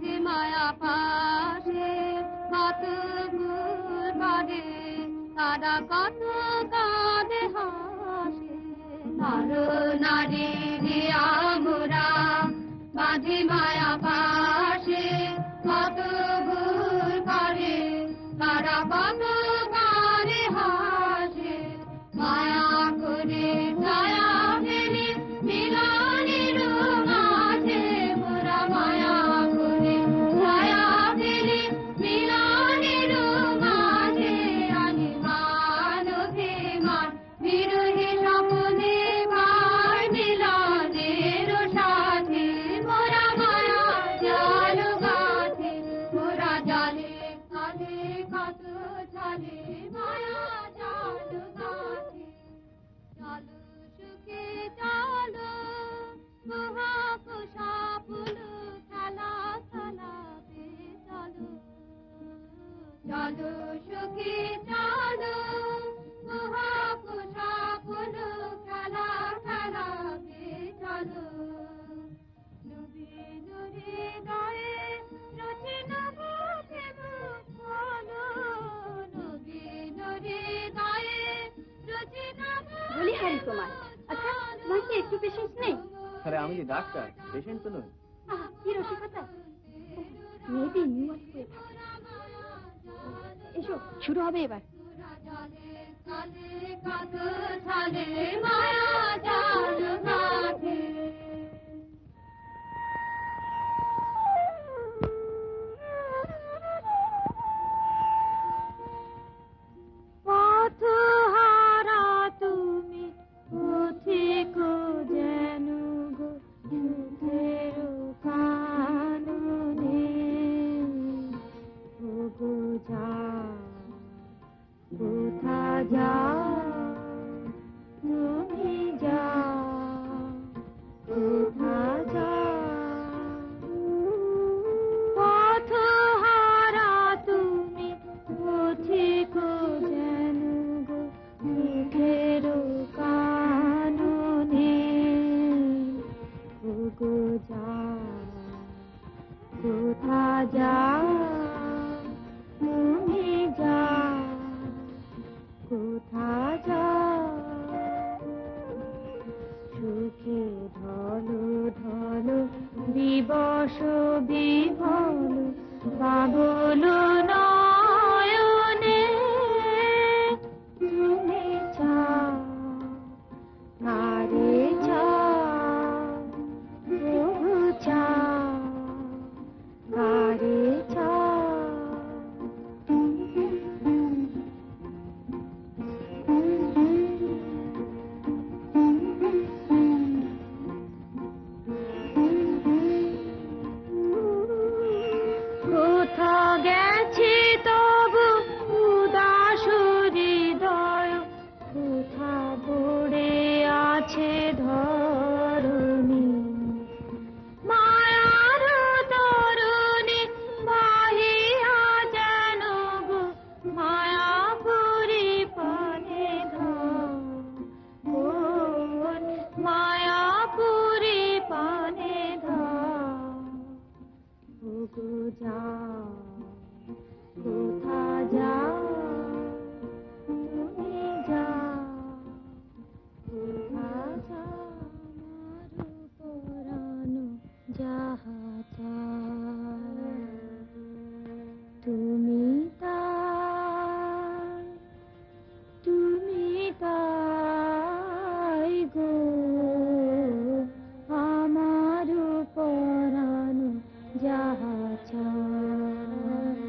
মাঝে মায়া পাশে কত ভুল করে তারা কত কাঁদে হাসে নর নারী রে আমরা মাঝে মায়া পাশে কত ভুল করে তারা কত কাঁদে হাসে মায়া করে ছায়া ফেলে মিলনের মাঝে মোরা মায়া করে ছায়া ফেলে মিলনের মাঝে আনি মানবে মান বিরহে স্বপ্নে পাই মিলনের সাথে মোরা মায়া জাল গাথে মোরা জালে কালে কত ছালে মায়া জাল গাথে চলো সুখে চলো মহাকুশা পুলু খেলা খেলাবে চলো চলো সুখে চলো মহাকুশা পুলু খেলা খেলাবে চলো নবীন হৃদয়ে রচিন বুঝে বলো নবীন হৃদয়ে রচিন বলি হারি তোমার আচ্ছা তোমার কি একটু পেশেন্স নেই আরে আমি যে ডাক্তার, পেশেন্ট তো নই। কি রসিকতা মেয়েটি নিউজ করে থাকে এসো শুরু হবে এবার মায়া জাল গাথে পথ হারা তুমি পথিক যেন গো সুখের কাননে ও গো যা কোথা যা তুমি যা কোথা যা পথ হারা তুমি পথিক যেন গো সুখের কাননে ও গো যা কোথা যা তুমি যা কোথা যা সুখে ঢলো ঢলো দিবস বিহল বাবল নয়নে তুমি চা কারে চা প্রভু চা কারে চা কোথা গেছে তবু উদাস হৃদয় কোথা পড়ে আছে ধরণী মায়ার তরুণী বাহিয়া যেন গো মায়াপুরী পানে ধর মায়াপুরী পানে ধর ও গো যা কোথা যা তুমি যা কোথা যা আমার পরানো যাহা চায় তুমি তাই গো আমার পরানো যাহা চায়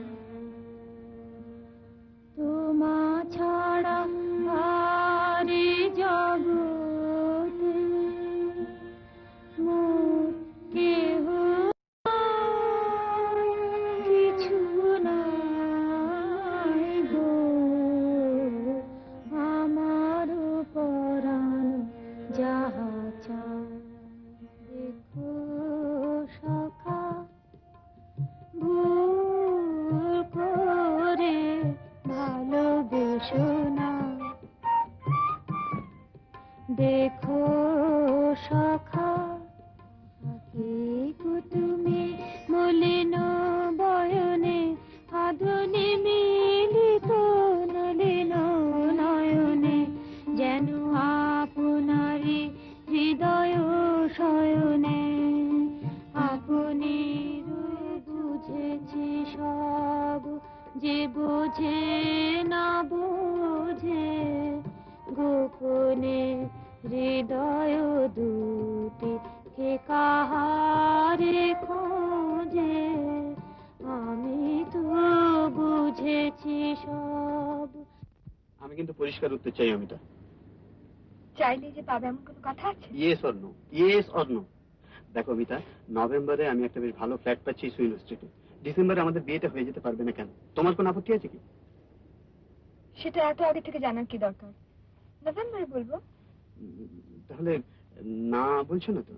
তোমা ছাড়া ভারি জগতে মোর কেহ কিছু নাই গো আমার পরাণ যাহা চায় দেখো সখা ভুল করে ভালোবেসো না দেখো সখা আগে গো তুমি মলিন কাহারে খোঁজে আমি তো বুঝেছি সব। আমি কিন্তু পরিষ্কার উত্তর চাই অমিতা। চাইলে যে পাবে এমন কোনো কথা আছে? Yes or no, yes or no. দেখো অমিতা, নভেম্বরে আমি একটা বেশ ভালো ফ্ল্যাট পাচ্ছি সুইন স্ট্রিটে। ডিসেম্বরে আমাদের বিয়েটা হয়ে যেতে পারবে না কেন? তোমার কোনো আপত্তি আছে কি? সেটা এত আগে থেকে জানার কি দরকার? নভেম্বরে বলবো। তাহলে না বলছো না তো?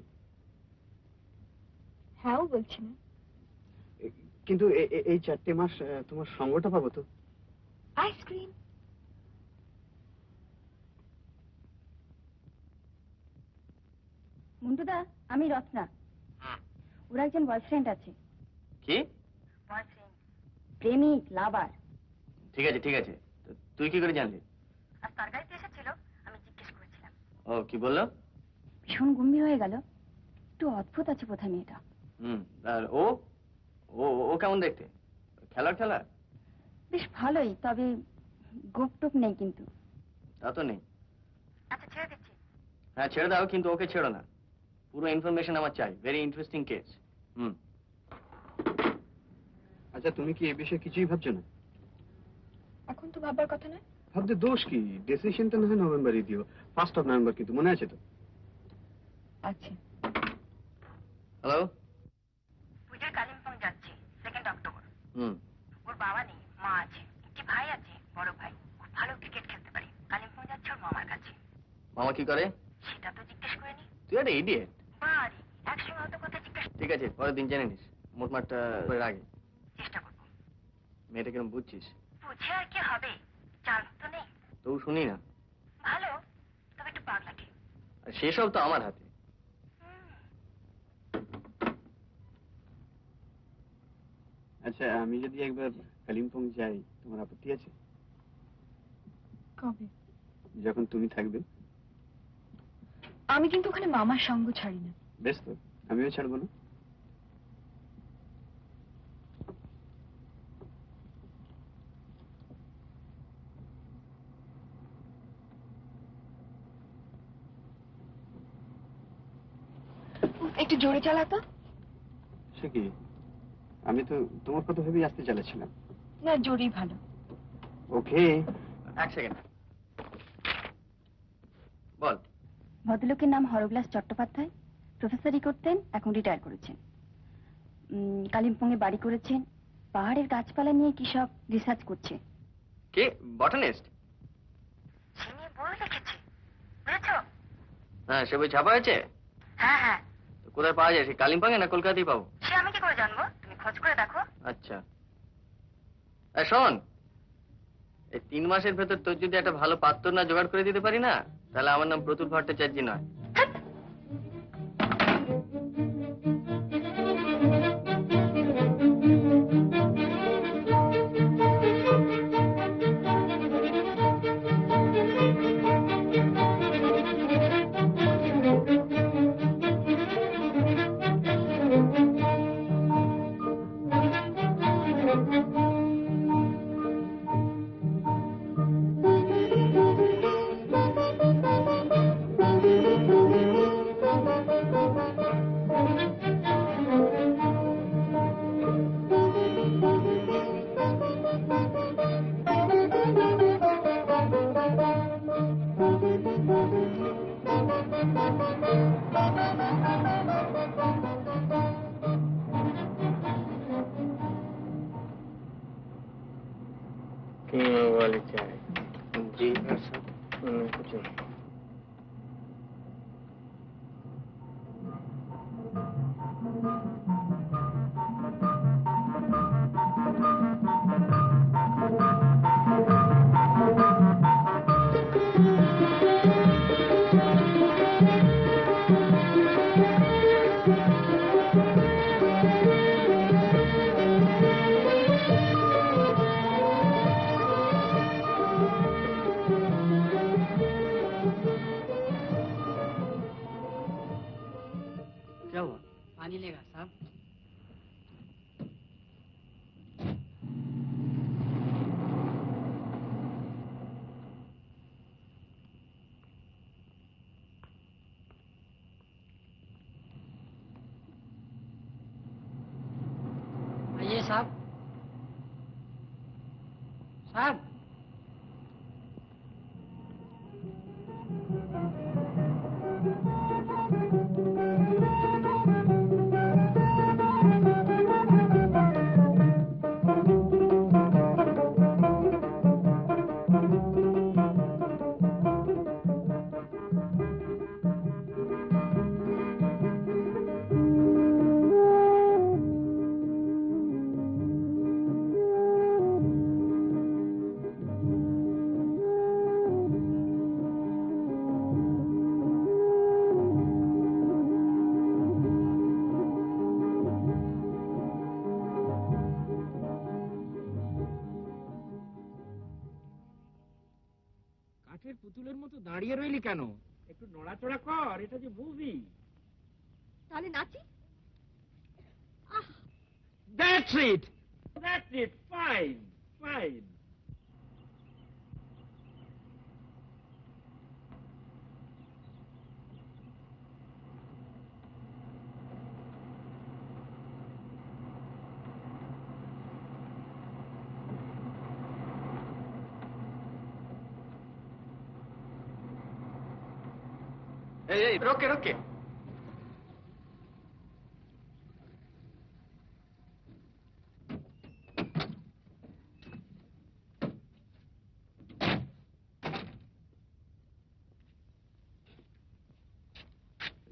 হ্যাঁও বলছি না। কিন্তু এই 4টে মাস তোমার সঙ্গটা পাবো তো? আইসক্রিম। মন্টুদা, আমি রত্না। ওর একজন বয়ফ্রেন্ড আছে। কি? বয়ফ্রেন্ড, প্রেমিক, লাভার। ঠিক আছে ঠিক আছে, তো তুই কি করে জানলি? আর তার গাড়িতে এসেছিল, আমি জিজ্ঞেস করেছিলাম। ও কি বললো? ভীষণ গম্ভীর হয়ে গেল। একটু অদ্ভুত আছে বোধহয় মেয়েটা। আর ও ও ও কেমন দেখতে? খেলার খেলা? বেশ ভালোই, তবে গোপ টোপ নেই কিন্তু। তা তো নেই। আচ্ছা, ছেড়ে দিচ্ছি। হ্যাঁ ছেড়ে দাও, কিন্তু ওকে ছেড়ো না। পুরো ইনফরমেশন আমার চাই। Very interesting case. আচ্ছা, তুমি কি এই বিষয়ে কিছুই ভাবছো না? এখন তো ভাববার কথা নয়। ভাবতে দোষ কি? ডিসিশনটা না হয় নভেম্বরই দিও। 1 নভেম্বর কিন্তু মনে আছে তো? আচ্ছা। হ্যালো। পূজার কালিম্পং যাচ্ছি 2 অক্টোবর। হুম। ওর বাবা নেই, মা আছে। একটি ভাই আছে, বড় ভাই। খুব ভালো ক্রিকেট খেলতে পারে। কালিম্পং যাচ্ছে ওর মামার কাছে। মামা কি করে? সেটা তো জিজ্ঞেস করিনি। তুই একটা ইডিয়েট। বাড়ি একসঙ্গে অত কথা জিজ্ঞেস। ঠিক আছে, পরের দিন জেনে নিস। মোটমাটটা আগে চেষ্টা করবো। মেয়েটা কিরম বুঝছিস? বুঝে আর কি হবে, চান্স তো নেই। তবু শুনি না। ভালো, তবে একটু পাগলাটে। আর সেসব তো আমার হাতে। আচ্ছা, আমি যদি একবার কালিম্পং যাই, তোমার আপত্তি আছে? কবে? যখন তুমি থাকবে। আমি কিন্তু ওখানে মামার সঙ্গ ছাড়ি না। বেশ তো, আমিও ছাড়বো না। একটু জোরে চালাতো। সে কি? আমি তো তোমার কথা ভেবেই আসতে চালাচ্ছিলাম। না, জোরেই ভালো। ওকে। এক সেকেন্ড, বল। ভদ্রলোকের নাম হরবিলাস চট্টোপাধ্যায়। প্রফেসরি করতেন, এখন রিটায়ার করেছেন। কালিম্পংয়ে বাড়ি করেছেন। পাহাড়ের গাছপালা নিয়ে কি সব রিসার্চ করছে। কে? বটানিস্ট? সে নিয়ে বই লিখেছে, বুঝেছো? হ্যাঁ, সে বই ছাপা হয়েছে? হ্যাঁ হ্যাঁ। তো কোথায় পাওয়া যায়? সে কালিম্পংয়ে না কলকাতায় পাবো? সে আমি কি করে জানবো, তুমি খোঁজ করে দেখো। আচ্ছা। শোন, এই 3 মাসের ভেতর তোর যদি একটা ভালো পাত্র না জোগাড় করে দিতে পারি না, তাহলে আমার নাম প্রতুল ভট্টাচার্য নয়। वाली चाय जी सर, कुछ नहीं। क्या हुआ? पानी लेगा साहब? साहब साहब কাঠের পুতুলের মতো দাঁড়িয়ে রইলি কেন? একটু নড়াচড়া কর, এটা যে মুভি। তাহলে নাচি? That's it. That's it. Fine. Fine. এই রোকে রোকে।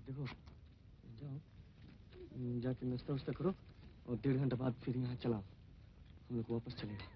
देखो जाओ जाके नाश्ता वास्ता करो और 1.5 घंटा बाद फिर यहाँ चलाओ, हम लोग वापस चलेंगे।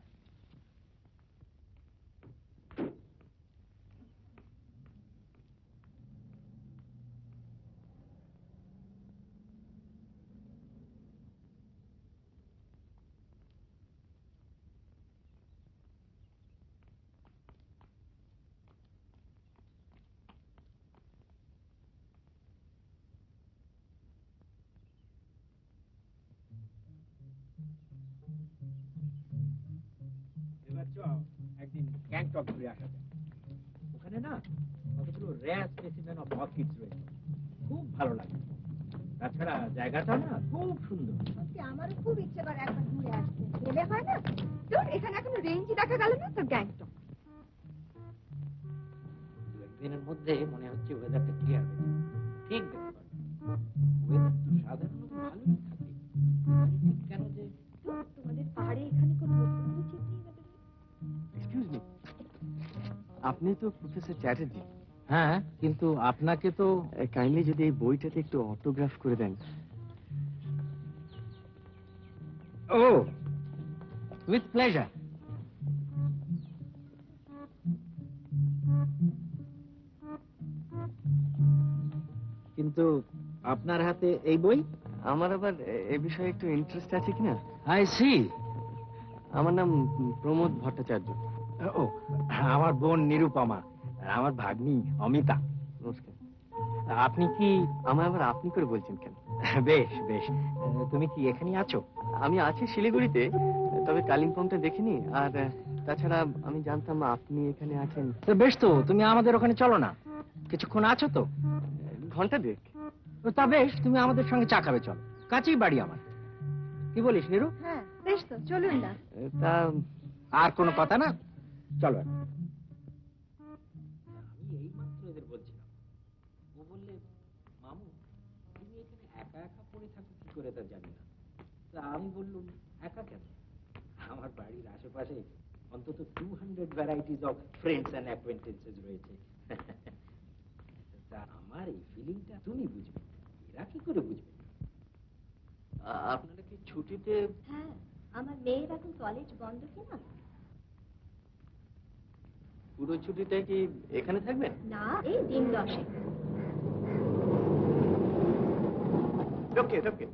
এবার চল একদিন গ্যাংটক ঘুরে আসা যায়। ওখানে না কতগুলো রেয়ার স্পেসিমেন অফ অর্কিডস রয়েছে, খুব ভালো লাগে। তাছাড়া জায়গাটা না খুব সুন্দর। সত্যি আমারও খুব ইচ্ছে করে একবার ঘুরে আসতে, গেলে হয় না? তোর এখানে এখনো রেঞ্জই দেখা গেল না, তোর গ্যাংটক। একদিনের মধ্যে মনে হচ্ছে ওয়েদারটা ক্লিয়ার হয়ে যাবে, ঠিক দেখতে পারবে। ওয়েদার তো সাধারণত ভালোই থাকে, ঠিক কেন যে তোমাদের পাহাড়ে এখানে কোনো নতুন উচিত নেই ব্যাপারে? এক্সকিউজ মি, আপনি তো প্রফেসর চ্যাটার্জি। হ্যাঁ, কিন্তু আপনাকে তো কাইন্ডলি যদি এই বইটাতে একটু অটোগ্রাফ করে দেন। ও উইথ প্লেজার। কিন্তু আপনার হাতে এই বই? আমার আবার এ বিষয়ে একটু ইন্টারেস্ট আছে কিনা। I see. আমার নাম প্রমোদ ভট্টাচার্য। ও, আমার বোন নিরুপমা, আর আমার ভাগ্নি অমিতা। নমস্কার। আপনি কি আমায় আবার আপনি করে বলছেন কেন? বেশ বেশ, তুমি কি এখানেই আছো? আমি আছি শিলিগুড়িতে, তবে কালিম্পংটা দেখিনি। আর তাছাড়া আমি জানতাম আপনি এখানে আছেন। তো বেশ, তো তুমি আমাদের ওখানে চলো না, কিছুক্ষণ আছো তো? ঘন্টা দেখ। তা বেশ, তুমি আমাদের সঙ্গে চা খাবে, চলো, কাছেই বাড়ি আমার। কি বলিস নিরু? হ্যাঁ বেশ, তো চলুন না। তা আর কোনো কথা না, চলো। আমি এই মাত্র এদের বলছিলাম, ও বললে মামু তুমি এখানে একা একা পড়ে থাকো কি করে তা জানি না। তা আমি বললুম একা কেন, আমার বাড়ির আশেপাশে অন্তত 200 ভ্যারাইটিস অফ ফ্রেন্ডস অ্যান্ড অ্যাকোয়েন্টেন্সেস রয়েছে। তা আমার এই ফিলিংটা তুমি বুঝবে, এরা কি করে বুঝবে? আপনারা কি ছুটিতে? হ্যাঁ, আমার মেয়ের এখন কলেজ বন্ধ কিনা। পুরো ছুটিতে কি এখানে থাকবেন? না, এই দিন 10। ওকে ওকে।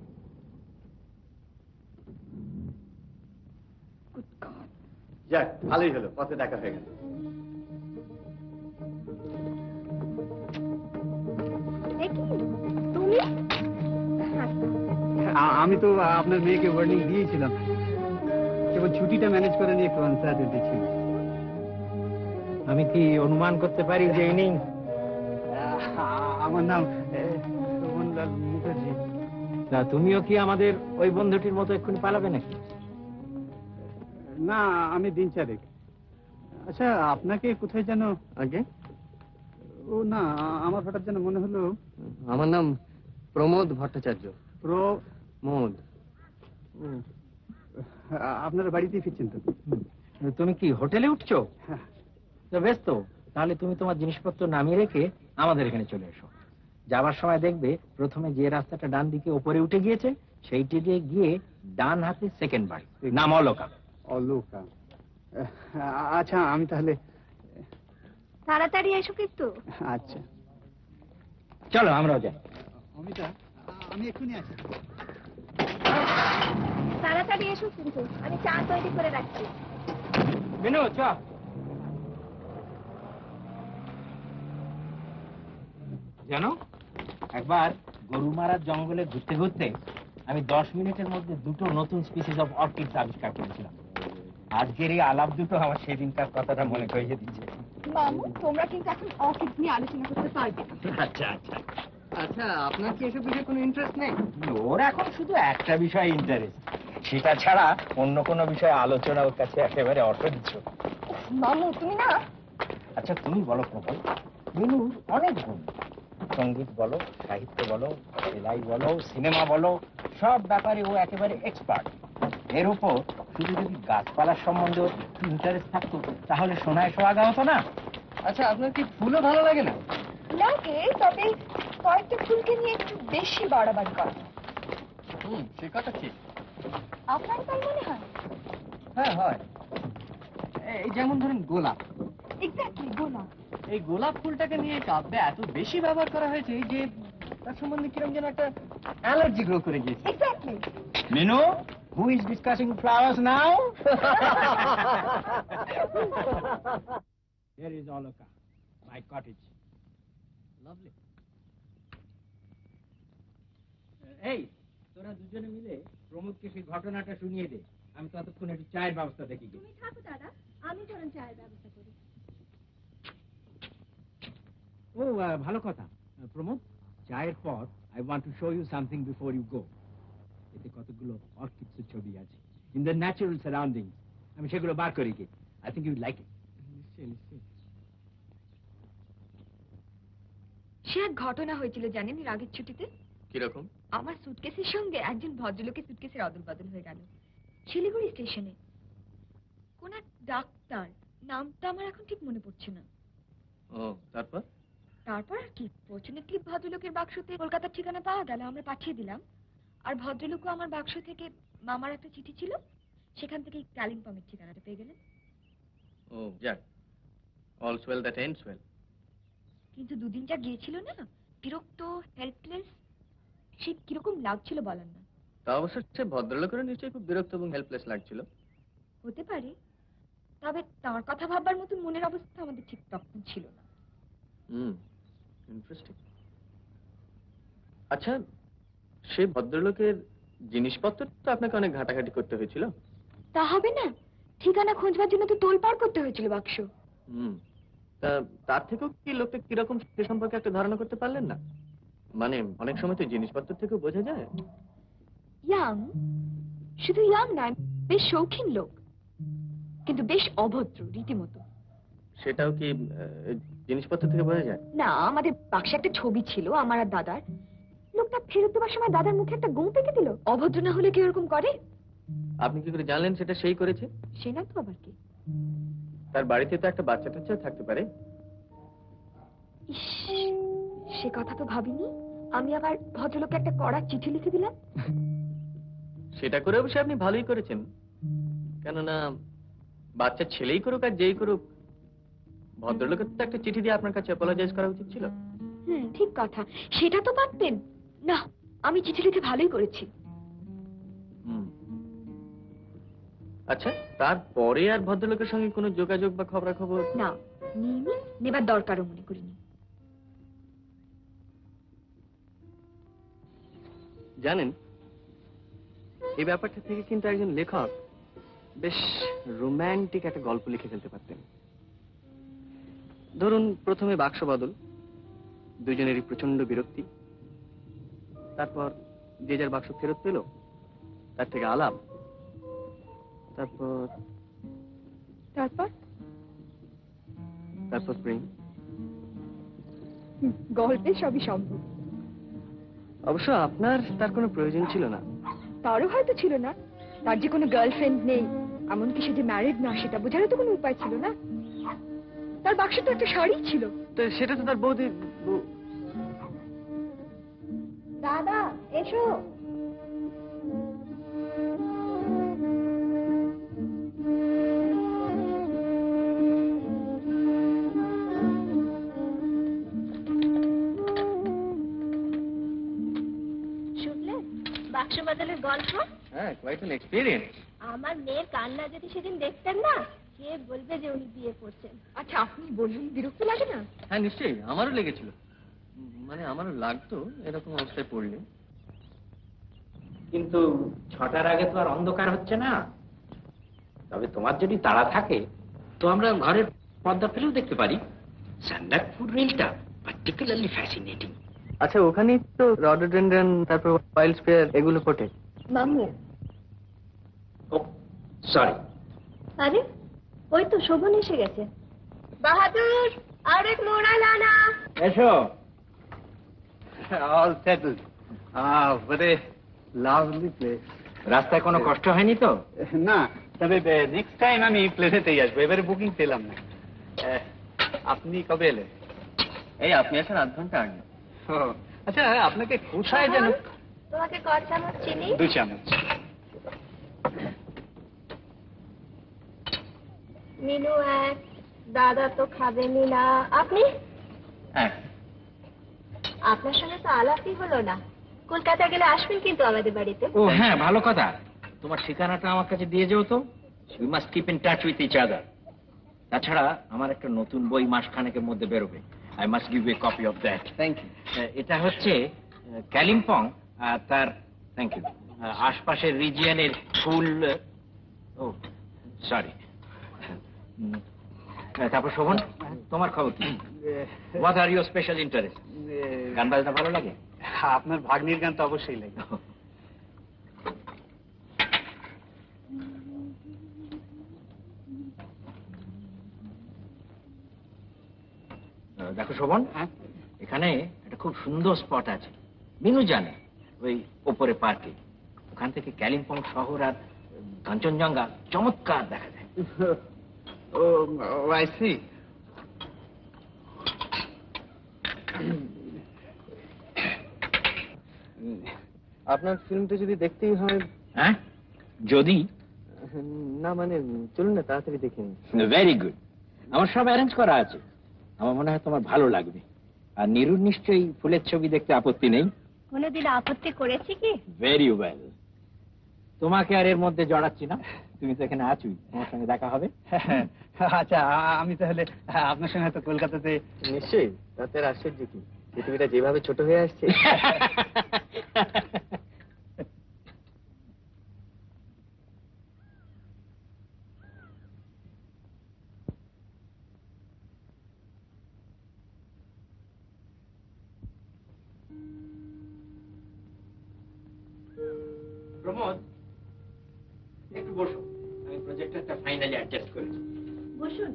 যাক, ভালোই হলো, পথে দেখা হয়ে গেল। তুমি? আমি তো আপনার মেয়েকে ওয়ার্নিং দিয়েছিলাম, কেবল ছুটিটা ম্যানেজ করে নিয়ে একটু আনসারটি ছিল। আমি কি অনুমান করতে পারি যে ইনি? আমার নাম শোভনলাল মুখার্জি। তা তুমিও কি আমাদের ওই বন্ধুটির মতো এক্ষুনি পালাবে নাকি? না, আমি দিন চারেক। আচ্ছা, আপনাকে কোথায় যেন... আগে ও না, আমার হঠাৎ যেন মনে হলো... আমার নাম প্রমোদ ভট্টাচার্য। প্রমোদ? ও, আপনারা বাড়িতেই ফিরছেন তো? তুমি কি হোটেলে উঠছো? হ্যাঁ। তো বেশ তো, তাহলে তুমি তোমার জিনিসপত্র নামিয়ে রেখে আমাদের এখানে চলে এসো। যাবার সময় দেখবে প্রথমে যে রাস্তাটা ডান দিকে উপরে উঠে গিয়েছে সেইটি দিয়ে গিয়ে ডান হাতে সেকেন্ড বাড়ি, নাম অলোকা। অলোকা? আচ্ছা, আমি তাহলে... তাড়াতাড়ি এসো কিন্তু। আচ্ছা। চলো আমরাও যাই। অমিতা, আমি এক্ষুনি আছি। তাড়াতাড়ি এসো কিন্তু, আমি চা তৈরি করে রাখছি। মিনু চ। জানো, একবার গরুমারার জঙ্গলে ঘুরতে ঘুরতে আমি 10 মিনিটের মধ্যে 2টো নতুন স্পিসিস অফ অর্কিড আবিষ্কার করেছিলাম। আজকের এই আলাপ দুটো আমার সেদিনকার কথাটা মনে করিয়ে দিচ্ছে। মামু, তোমরা কিন্তু এখন অর্কিড নিয়ে আলোচনা করতে পারবে না। আচ্ছা আচ্ছা। আচ্ছা, আপনার কি এসব বিষয়ে কোনো ইন্টারেস্ট নেই? ওর এখন শুধু একটা বিষয়ে ইন্টারেস্ট, সেটা ছাড়া অন্য কোনো বিষয়ে আলোচনা ওর কাছে একেবারে অসহ্য। মামু, তুমি না... আচ্ছা তুমি বলো প্রবল, মিনুর অনেক গুণ। সঙ্গীত বলো, সাহিত্য বলো, সেলাই বলো, সিনেমা বলো, সব ব্যাপারে ও একেবারে এক্সপার্ট। এর উপর শুধু যদি গাছপালার সম্বন্ধে ইন্টারেস্ট থাকতো তাহলে সোনায় সোহাগা হতো না। আচ্ছা, আপনার কি ফুলও ভালো লাগে না? লাগে, তবে কয়েকটা ফুলকে নিয়ে একটু বেশি বাড়াবাড়ি করে। সে কথা ঠিক। আপনার তাই মনে হয়? হ্যাঁ হয়। এই যেমন ধরুন গোলাপ। এক্স্যাক্টলি, গোলাপ। এই গোলাপ ফুলটাকে নিয়ে কাব্যে এত বেশি ব্যবহার করা হয়েছে যে তার সম্বন্ধে কিরকম যেন একটা অ্যালার্জি গ্রো করে গিয়েছে। Exactly. Minu, who is discussing flowers now? Here is Oloka, my cottage. Lovely. এই, তোরা দুজনে মিলে প্রমোদকে সেই ঘটনাটা শুনিয়ে দে। আমি ততক্ষণ একটু চায়ের ব্যবস্থা দেখি। তুমি থাকো দাদা, আমি বরং চায়ের ব্যবস্থা করি। ও ভালো কথা। প্রমোদ, চায়ের পর I want to show you something before you go. এতে কতগুলো অর্কিডসের ছবি আছে ইন দ্য ন্যাচারাল সারাউন্ডিংস। আমি সেগুলো বার করি কি। I think you'd like it. নিশ্চয়ই। সে এক ঘটনা হয়েছিল জানেন এর আগের ছুটিতে। কিরকম? আমার সুটকেসের সঙ্গে একজন ভদ্রলোকের সুটকেসের অদল বদল হয়ে গেল শিলিগুড়ি স্টেশনে। কোন এক ডাক্তার, নামটা আমার এখন ঠিক মনে পড়ছে না। ও, তারপর? তারপর আর কি, ফরচুনেটলি ভদ্রলোকের বাক্সতে কলকাতার ঠিকানা পাওয়া গেল, আমরা পাঠিয়ে দিলাম। আর ভদ্রলোকও আমার বাক্স থেকে মামার একটা চিঠি ছিল, সেখান থেকে কালিম্পংয়ের ঠিকানাটা পেয়ে গেলেন। ও যাক, all's well that ends well. কিন্তু দুদিন যা গিয়েছিল না, বিরক্ত, হেল্পলেস, সে কিরকম লাগছিল বলার না। তা অবশ্য সে ভদ্রলোকেরও নিশ্চয়ই খুব বিরক্ত এবং হেল্পলেস লাগছিল। হতে পারে, তবে তার কথা ভাববার মতো মনের অবস্থা আমাদের ঠিক তখন ছিল না। ইন্টারেস্টিং। আচ্ছা, সে ভদ্রলোকের জিনিসপত্র তো আপনাকে অনেক ঘাটাঘাটি করতে হয়েছিল। তা হবে না, ঠিকানা খোঁজবার জন্য তো তোলপাড় করতে হয়েছিল বাক্স। তা তার থেকেও কি লোকটা কিরকম সে সম্পর্কে একটা ধারণা করতে পারলেন না? মানে অনেক সময় তো জিনিসপত্র থেকেও বোঝা যায়। ইয়াং, শুধু ইয়াং নয়, বেশ শৌখিন লোক, কিন্তু বেশ অভদ্র রীতিমতো। সেটাও কি জিনিসপত্র থেকে বোঝা যায়? না, আমাদের বাক্সে একটা ছবি ছিল আমার আর দাদার। লোকটা ফেরত দেওয়ার সময় দাদার মুখে একটা গোঁ পেকে দিল। অভদ্র না হলে কি এরকম করে? আপনি কি করে জানলেন সেটা সেই করেছে? সে না তো আবার কি। তার বাড়িতে তো একটা বাচ্চা টাচ্চা থাকতে পারে। ইস, সে কথা তো ভাবিনি। আমি আবার ভদ্রলোককে একটা কড়া চিঠি লিখে দিলাম। সেটা করে অবশ্য আপনি ভালোই করেছেন, কেননা বাচ্চা ছেলেই করুক আর যেই করুক, ভদ্রলোকের তো একটা চিঠি দিয়ে আপনার কাছে অ্যাপোলোজাইজ করা উচিত ছিল। ঠিক কথা, সেটা তো পারতেন না। আমি চিঠি লিখে ভালোই করেছি। আচ্ছা, তারপরে আর ভদ্রলোকের সঙ্গে কোনো যোগাযোগ বা খবরাখবর? না, নিইনি, নেবার দরকারও মনে করিনি। জানেন, এই ব্যাপারটা থেকে কিন্তু একজন লেখক বেশ রোম্যান্টিক একটা গল্প লিখে ফেলতে পারতেন। ধরুন, প্রথমে বাক্স বদল, দুজনেরই প্রচন্ড বিরক্তি, তারপর যে যার বাক্স ফেরত পেল, তার থেকে আলাপ, তারপর তারপর তারপর প্রেম। গল্পে সবই সম্ভব। অবশ্য আপনার তার কোনো প্রয়োজন ছিল না। তারও হয়তো ছিল না। তার যে কোনো গার্লফ্রেন্ড নেই, এমনকি সে যে ম্যারিড না সেটা বোঝারও তো কোনো উপায় ছিল না। তার বাক্সে তো একটা শাড়ি ছিল। তো সেটা তো তার বৌদি। দাদা এসো। শুনলে বাক্স বদলের গল্প? হ্যাঁ, কোয়াইট অ্যান এক্সপেরিয়েন্স। আমার মেয়ের কান্না যদি সেদিন দেখতেন না, কে বলবে যে উনি বিয়ে করছেন। আচ্ছা আপনি বলুন, বিরক্ত লাগে না? হ্যাঁ নিশ্চয়ই, আমারও লেগেছিল। মানে আমারও লাগতো এরকম অবস্থায় পড়লে। কিন্তু 6টার আগে তো আর অন্ধকার হচ্ছে না। তবে তোমার যদি তাড়া থাকে তো আমরা ঘরের পর্দা ফেলেও দেখতে পারি। সান্দাকপুর রেলটা পার্টিকুলারলি ফ্যাসিনেটিং। আচ্ছা, ওখানেই তো রডোডেন্ড্রন, তারপর ওয়াইল্ড স্পেয়ার এগুলো ফোটে। মামু, ও সরি। আরে ওই তো শোভন এসে গেছে। বাহাদুর, আরেক মোড়া লানা। এসো। All settled. What a lovely place. রাস্তায় কোনো কষ্ট হয়নি তো? না, তবে নেক্সট টাইম আমি প্লেনেতেই আসবো, এবারে বুকিং পেলাম না। আপনি কবে এলেন? এই আপনি আসার আধ ঘন্টা আগে। ও, আচ্ছা আপনাকে কোথায় যেন। তোমাকে ক চামচ চিনি? 2 চামচ। মিনু এক, দাদা তো খাবেনি না। আপনি? হ্যাঁ। আপনার সঙ্গে তো আলাপই হলো না। কলকাতা গেলে আসবেন কিন্তু আমাদের বাড়িতে। ও হ্যাঁ, ভালো কথা। তোমার ঠিকানাটা আমার কাছে দিয়ে যেও তো। We must keep in touch with each other. তাছাড়া আমার একটা নতুন বই মাসখানেকের মধ্যে বেরোবে। I must give a copy of that. Thank you. এটা হচ্ছে কালিম্পং আর তার থ্যাংক ইউ আশপাশের রিজিয়নের ফুল। ও সরি। তারপর শোভন, তোমার খবর কি? What are your special interest? গান বাজনা ভালো লাগে? আপনার ভাগ্নির গান তো অবশ্যই লাগে। দেখো শোভন, এখানে একটা খুব সুন্দর স্পট আছে। মিনু জানে, ওই ওপরে পার্কে। ওখান থেকে কালিম্পং শহর আর কাঞ্চনজঙ্ঘা চমৎকার দেখা যায়। ও আই সি। আপনার ফিল্মটা যদি দেখতেই হয়। হ্যাঁ, যদি? না মানে চলুন না, তাড়াতাড়ি দেখে নিন। Very good. আমার সব অ্যারেঞ্জ করা আছে। আমার মনে হয় তোমার ভালো লাগবে। আর নিরুর নিশ্চয়ই ফুলের ছবি দেখতে আপত্তি নেই? কোনোদিন আপত্তি করেছি কি? Very well. তোমাকে আর এর মধ্যে জড়াচ্ছি না, তুমি তো এখানে আছোই, তোমার সঙ্গে দেখা হবে। আচ্ছা, আমি তাহলে আপনার সঙ্গে তো কলকাতাতে। নিশ্চয়ই, তাতে আর আশ্চর্য কি, পৃথিবীটা যেভাবে ছোট হয়ে আসছে। প্রমোদ, একটু বসো, আমি প্রজেক্টরটা ফাইনালি অ্যাডজাস্ট করেছি। বসুন।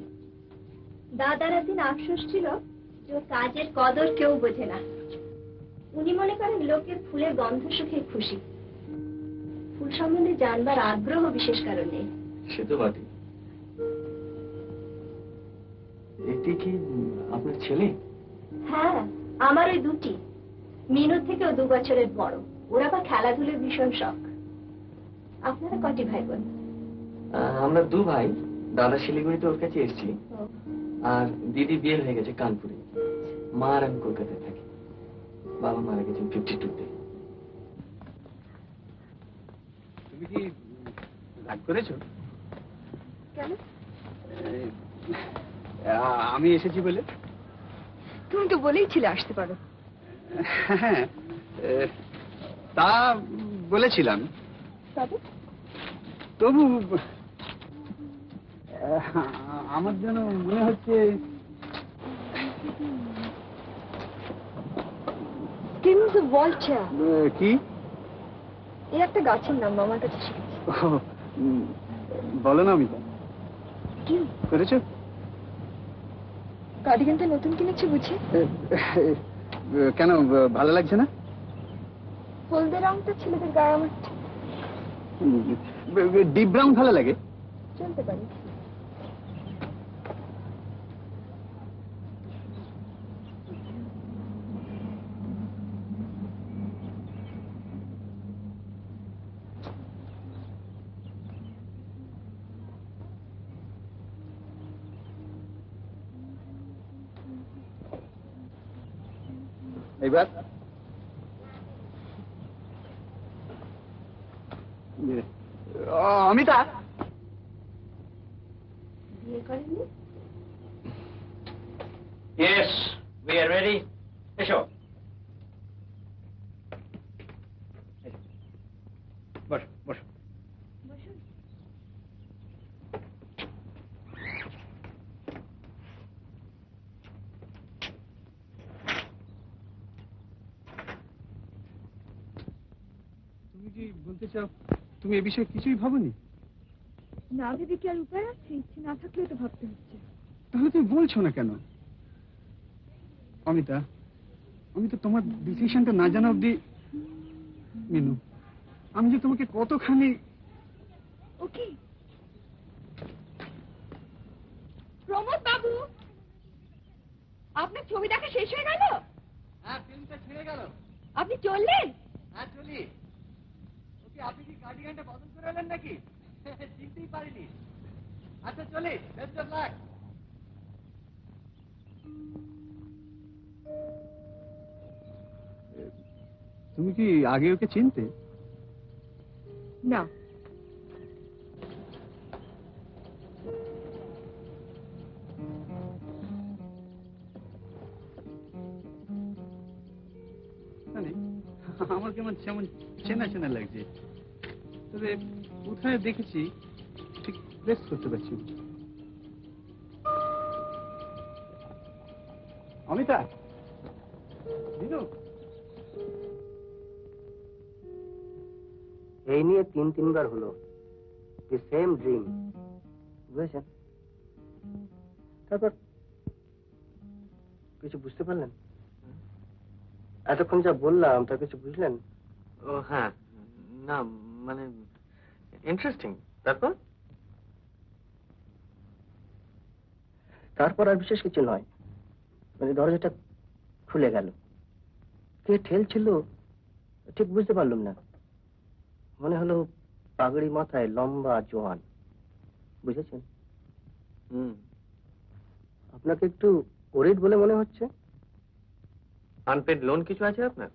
দাদার একদিন আফসোস ছিল যে ওর কাজের কদর কেউ বোঝে না। উনি মনে করেন লোকের ফুলের গন্ধ সুখে খুশি। ফুল সম্বন্ধে জানবার আগ্রহ বিশেষ কারণে। সে তো বটে। এটি কি আপনার ছেলে? হ্যাঁ, আমার ওই দুটি। মিনুর থেকেও 2 বছরের বড়। ওরা আবার খেলাধুলোর ভীষণ শখ। আপনারা কটি ভাই বোন? আমরা 2 ভাই। দাদা শিলিগুড়িতে ওর কাছে এসেছি, আর দিদি বিয়ে হয়ে গেছে কানপুরে। মা আর আমি কলকাতায় থাকি। বাবা মারা গেছেন 52-তে। তুমি কি রাগ করেছো? কেন? আমি এসেছি বলে। তুমি তো বলেইছিলে আসতে পারো। হ্যাঁ, তা বলেছিলাম, তবে তবু আমার যেন মনে হচ্ছে। কিন্তু বলছে কি? এই একটা গাছের নাম আমার কাছে শিখেছি। বলো না অমিতা। ইউ। করেছো? কার্ডিগানটা নতুন কিনেছি বুঝি? কেন ভালো লাগছে না? হলদে রংটা ছেলেদের গায়ে আমার ডিপ ব্রাউন ভালো লাগে? চলতে পারে। এইবার অমিতা, বিয়ে করেননি? Yes, we are ready. এসো। বসো বসো। বসুন। তুমি কি বলতে চাও তুমি এ বিষয়ে কিছুই ভাবনি? না ভেবে কি আর উপায় আছে? ইচ্ছে না থাকলেও তো ভাবতে হচ্ছে। তাহলে তুমি বলছো না কেন? অমিতা, আমি তো তোমার ডিসিশনটা না জানা অব্দি, মিনু, আমি যে তোমাকে কতখানি। ওকে প্রমোদ বাবু, আপনার ছবি দেখা শেষ হয়ে গেল? হ্যাঁ, ফিল্মটা ছেড়ে গেল। আপনি চললেন? হ্যাঁ, চলি। ওকে, আপনি কি কার্ডিগানটা বদল করে এলেন নাকি? চিনতেই পারিনি। আচ্ছা, চলি। Best of lakh. তুমি কি আগে ওকে চিনতে? না। জানি, আমার কেমন যেমন চেনা চেনা লাগছে, তবে কোথায় দেখেছি ঠিক প্লেস করতে পারছি না। অমিতা, দিনু, এই নিয়ে তিনবার হলো দি সেম ড্রিম, বুঝেছেন? তারপর কিছু বুঝতে পারলেন? এতক্ষণ যা বললাম তা কিছু বুঝলেন? ও হ্যাঁ, না মানে ইন্টারেস্টিং। তারপর? তারপর আর বিশেষ কিছু নয়, মানে দরজাটা খুলে গেল। কে ঠেলছিল ঠিক বুঝতে পারলাম না। মনে হলো পাগড়ি মাথায়, লম্বা, জোয়ান। বুঝেছেন? আপনাকে একটু ওরিড বলে মনে হচ্ছে। আনপেড লোন কিছু আছে আপনার?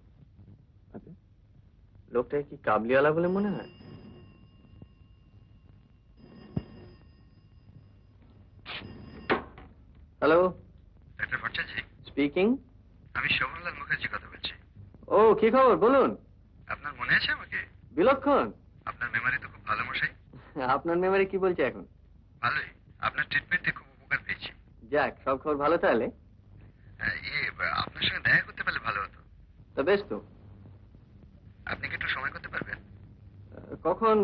লোকটাকে কি কাবলিওয়ালা বলে মনে হয়? Hello, doctor Bhattacharya speaking. আমি শোভনলাল মুখার্জি কথা বলছি। ও, কি খবর বলুন। আপনার মনে আছে আমাকে? বিলক্ষণ। আপনার মেমারি তো খুব ভালো মশাই। আপনার মেমারি কি বলছে এখন? ভালোই, আপনার ট্রিটমেন্টে খুব উপকার পেয়েছি। যাক, সব খবর ভালো তাহলে। আপনার সঙ্গে দেখা করতে পারলে ভালো হতো। তা বেশ তো। আপনি কি একটু সময় করতে পারবেন? কখন?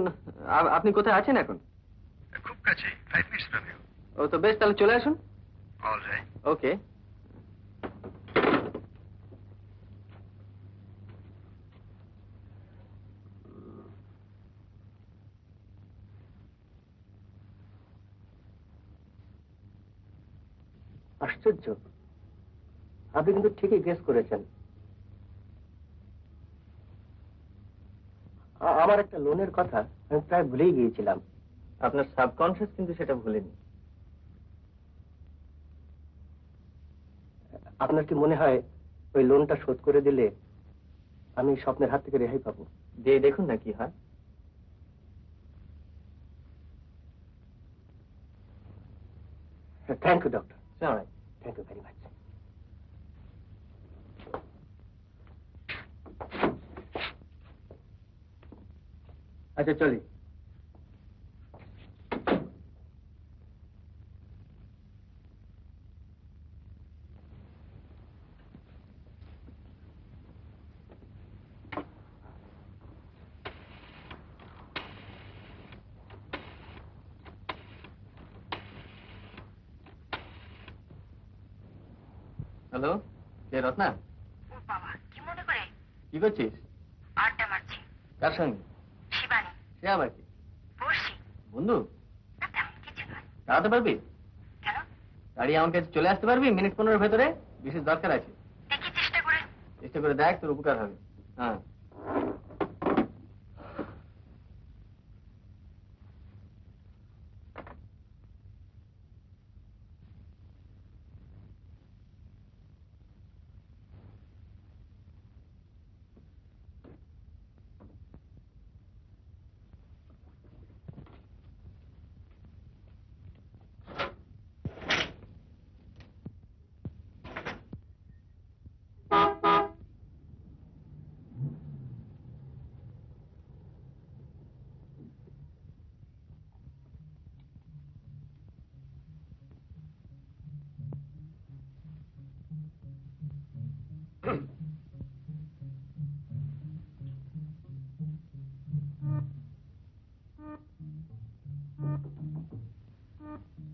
আপনি কোথায় আছেন এখন? খুব কাছে, 5 মিনিটস ফ্রম ইউ। ও তো বেশ, তাহলে চলে আসুন। All right. ওকে। আশ্চর্য, আপনি কিন্তু ঠিকই গেস করেছেন। আমার একটা লোনের কথা আমি প্রায় ভুলেই গিয়েছিলাম। আপনার সাবকনশিয়াস কিন্তু সেটা ভুলেনি। আপনার কি মনে হয় ওই লোনটা শোধ করে দিলে আমি স্বপ্নের হাত থেকে রেহাই পাবো? দিয়ে দেখুন না কি হয়। Thank you doctor. Thank you very much. আচ্ছা, চলি। হ্যালো, কে রত্না? ও বাবা, কি মনে করে? কি করছিস? আড্ডা মারছি। কার সঙ্গে? শিবানী। সে আবার কি? বসছি। বন্ধু? না, তেমন কিছু নয়। দাঁড়াতে পারবি? কেন? গাড়ি আমার কাছে চলে আসতে পারবি মিনিট 15 ভেতরে? বিশেষ দরকার আছে। দেখি চেষ্টা করে। চেষ্টা করে দেখ, তোর উপকার হবে। হ্যাঁ।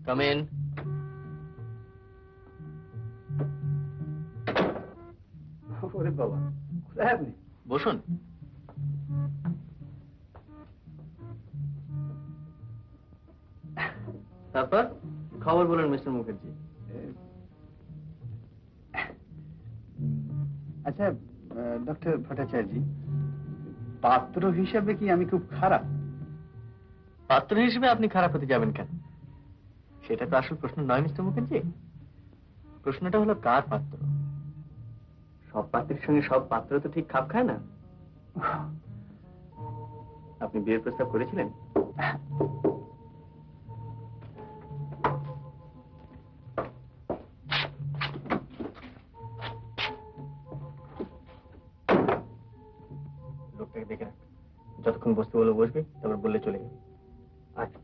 Come in. ওরে বাবা, কোথায় আপনি? বসুন। তারপর খবর বলুন মিস্টার মুখার্জি। আচ্ছা ডক্টর ভট্টাচার্য, পাত্র হিসাবে কি আমি খুব খারাপ? পাত্র হিসেবে আপনি খারাপ হতে যাবেন কেন? সেটা তো আসল প্রশ্ন নয় মিস্টার মুখার্জি। প্রশ্নটা হলো কার পাত্র। সব পাত্রের সঙ্গে সব পাত্র তো ঠিক খাপ খায় না। আপনি বিয়ের প্রস্তাব করেছিলেন? লোকটাকে দেখে রাখ, যতক্ষণ বসতে বলে বসবে, তারপর বললে চলে যাবে। আচ্ছা,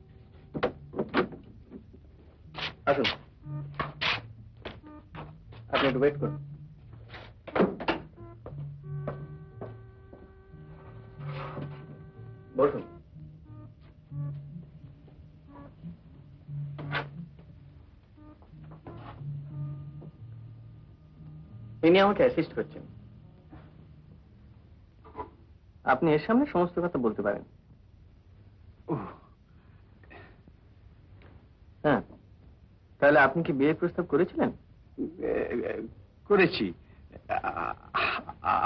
আসুন, আপনি একটু ওয়েট করুন। বসুন। ইনি আমাকে অ্যাসিস্ট করছেন। আপনি এর সামনে সমস্ত কথা বলতে পারেন। হ্যাঁ, তাহলে আপনি কি বিয়ের প্রস্তাব করেছিলেন? করেছি।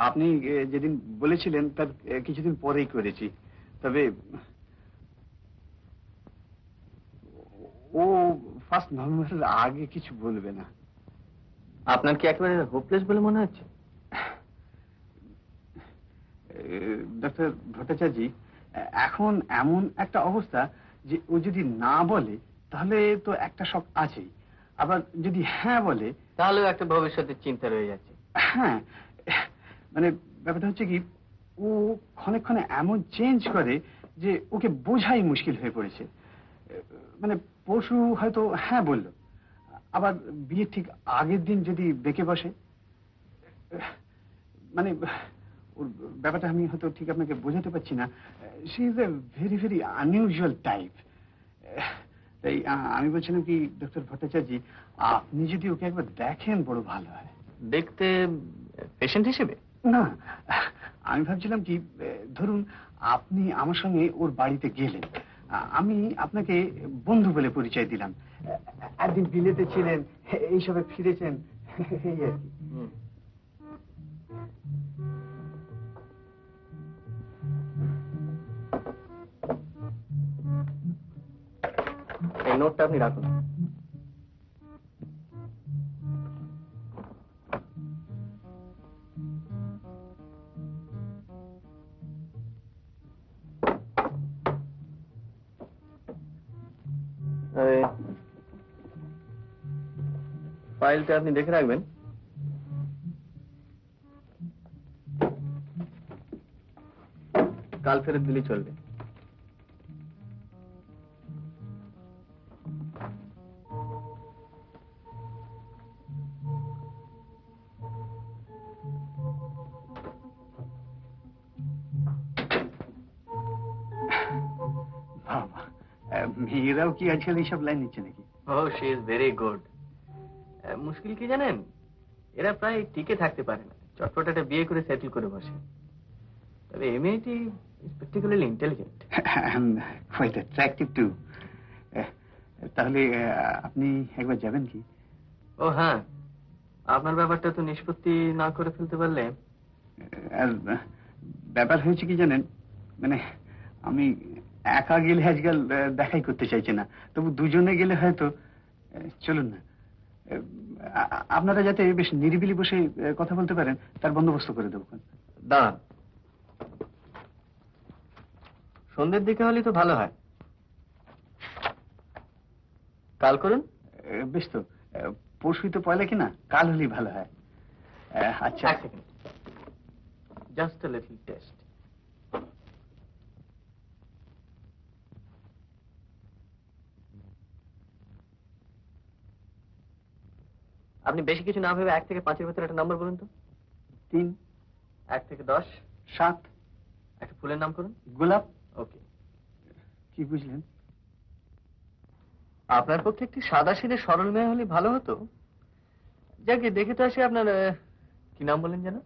আপনি যেদিন বলেছিলেন তার কিছুদিন পরেই করেছি। তবে ও 1 নভেম্বরের আগে কিছু বলবে না। আপনার কি একেবারে হোপলেস বলে মনে হচ্ছে? ডক্টর ভট্টাচার্য, এখন এমন একটা অবস্থা যে ও যদি না বলে তাহলে তো একটা শখ আছেই, আবার যদি হ্যাঁ বলে তাহলেও একটা ভবিষ্যতের চিন্তা রয়ে যাচ্ছে। হ্যাঁ, মানে ব্যাপারটা হচ্ছে কি, ও ক্ষণে ক্ষণে এমন চেঞ্জ করে যে ওকে বোঝাই মুশকিল হয়ে পড়েছে। মানে পরশু হয়তো হ্যাঁ বলল, আবার বিয়ের ঠিক আগের দিন যদি বেঁকে বসে। মানে ওর ব্যাপারটা আমি হয়তো ঠিক আপনাকে বোঝাতে পারছি না। She is a very very unusual type. তাই আমি বলছিলাম কি ডক্টর ভট্টাচার্য, আপনি যদি ওকে একবার দেখেন বড় ভালো হয়। দেখতে পেশেন্ট হিসেবে? না, আমি ভাবছিলাম কি, ধরুন আপনি আমার সঙ্গে ওর বাড়িতে গেলেন, আমি আপনাকে বন্ধু বলে পরিচয় দিলাম, একদিন বিলেতে ছিলেন, এইসবে ফিরেছেন, এই আর কি। এই নোটটা আপনি রাখুন। ফাইলটা আপনি দেখে রাখবেন। কাল ফেরত দিলেই চলবে। মেয়েরাও কি আজকাল এইসব লাইন নিচ্ছে নাকি? ও, শি ইজ ভেরি গুড। মুশকিল কি জানেন, এরা প্রায় টিকে থাকতে পারে না, চটপট একটা বিয়ে করে সেটেল করে বসে। তবে এই মেয়েটি particularly intelligent. Quite attractive too. তাহলে আপনি একবার যাবেন কি? ও হ্যাঁ, আপনার ব্যাপারটা তো নিষ্পত্তি না করে ফেলতে পারলে। আর ব্যাপার হয়েছে কি জানেন, মানে আমি একা গেলে আজকাল দেখাই করতে চাইছে না, তবু দুজনে গেলে হয়তো। চলুন না, আপনারা যাতে বেশ নিরিবিলি বসে কথা বলতে পারেন তার বন্দোবস্ত করে দেবো। দাঁড়ান, সন্ধ্যের দিকে হলে তো ভালো হয়। কাল করুন। বেশ তো, পরশুই তো পয়লা কিনা, কাল হলেই ভালো হয়। আচ্ছা, এক second, just a little test. আপনি বেশি কিছু না ভেবে 1 থেকে 5-এর ভেতরে একটা নাম্বার বলুন তো। 3, 1 থেকে 10। 7। একটা ফুলের নাম করুন। গোলাপ। ওকে। কি বুঝলেন? আপনার পক্ষে একটি সাদা সিধে সরল মেয়ে হলে ভালো হতো। যাকে দেখে তো আসে। আপনার কি নাম বলেন যেন?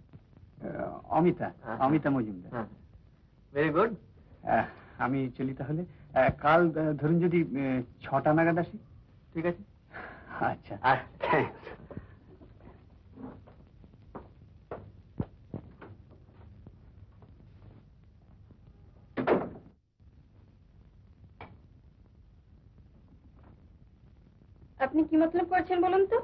অমিতা। অমিতা মজুমদার। হ্যাঁ, ভেরি গুড। আমি চলি তাহলে। কাল ধরুন যদি 6টা নাগাদ আসি। ঠিক আছে। আচ্ছা। আপনি কি মতলব করছেন বলুন তো?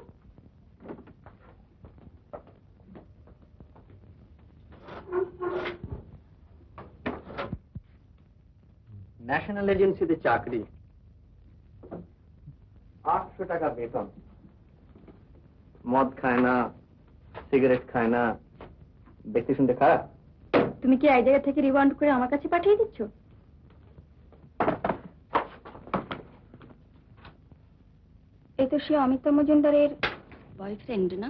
ন্যাশনাল এজেন্সিতে চাকরি, 800 টাকা বেতন, মদ খায় না, সিগারেট খায় না, দেখতে শুনতে খারাপ। তুমি কি এই জায়গা থেকে রিওয়ান্ড করে আমার কাছে পাঠিয়ে দিচ্ছ? এই তো সে অমিতা মজুমদারের বয়ফ্রেন্ড না?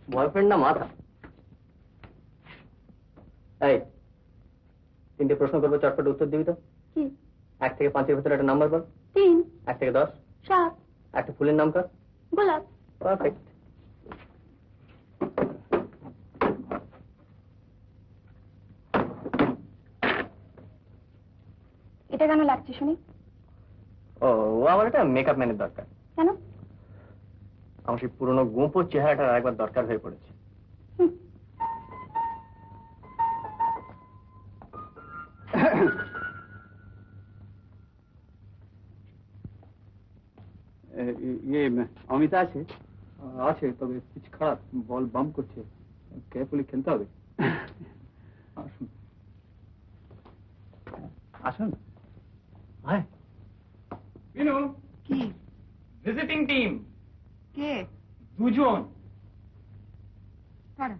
বয়ফ্রেন্ড না মাথা। এই 3টে প্রশ্ন করবো, চটপট উত্তর দিবি তো। কি? 1 থেকে 5-এর ভেতরে একটা নাম্বার বল। 3। 1 থেকে 10। 7। একটা ফুলের নাম কর। গোলাপ। পারফেক্ট। এটা কেন লাগছে শুনি? ও আমার একটা মেকআপ ম্যানের দরকার। কেন? আমার সেই পুরনো গোঁপো চেহারাটা একবার দরকার হয়ে পড়েছে। ইয়ে অমিতা আছে? আছে, তবে কিছু খারাপ, বল বাম করছে, কেয়ারফুলি খেলতে হবে। আসুন আসুন। হাই বিনু, কি? ভিজিটিং টিম কে? 2 জন। কারা?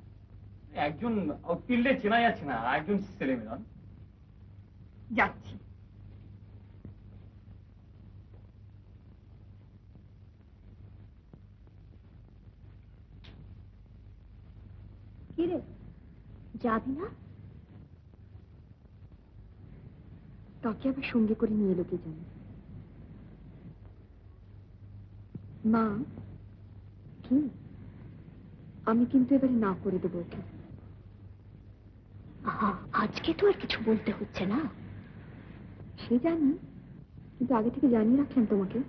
একজন ফিল্ডে চেনা যাচ্ছে না, একজন ছেলে মেয়ে। যাচ্ছি। কি রে, যাবি না? তাকে আবার সঙ্গে করে নিয়ে এলো কে জানে। মা, কি? আমি কিন্তু এবারে না করে দেবো ওকে। আজকে তো আর কিছু বলতে হচ্ছে না। সে জানি, কিন্তু আগে থেকে জানিয়ে রাখলাম তোমাকে।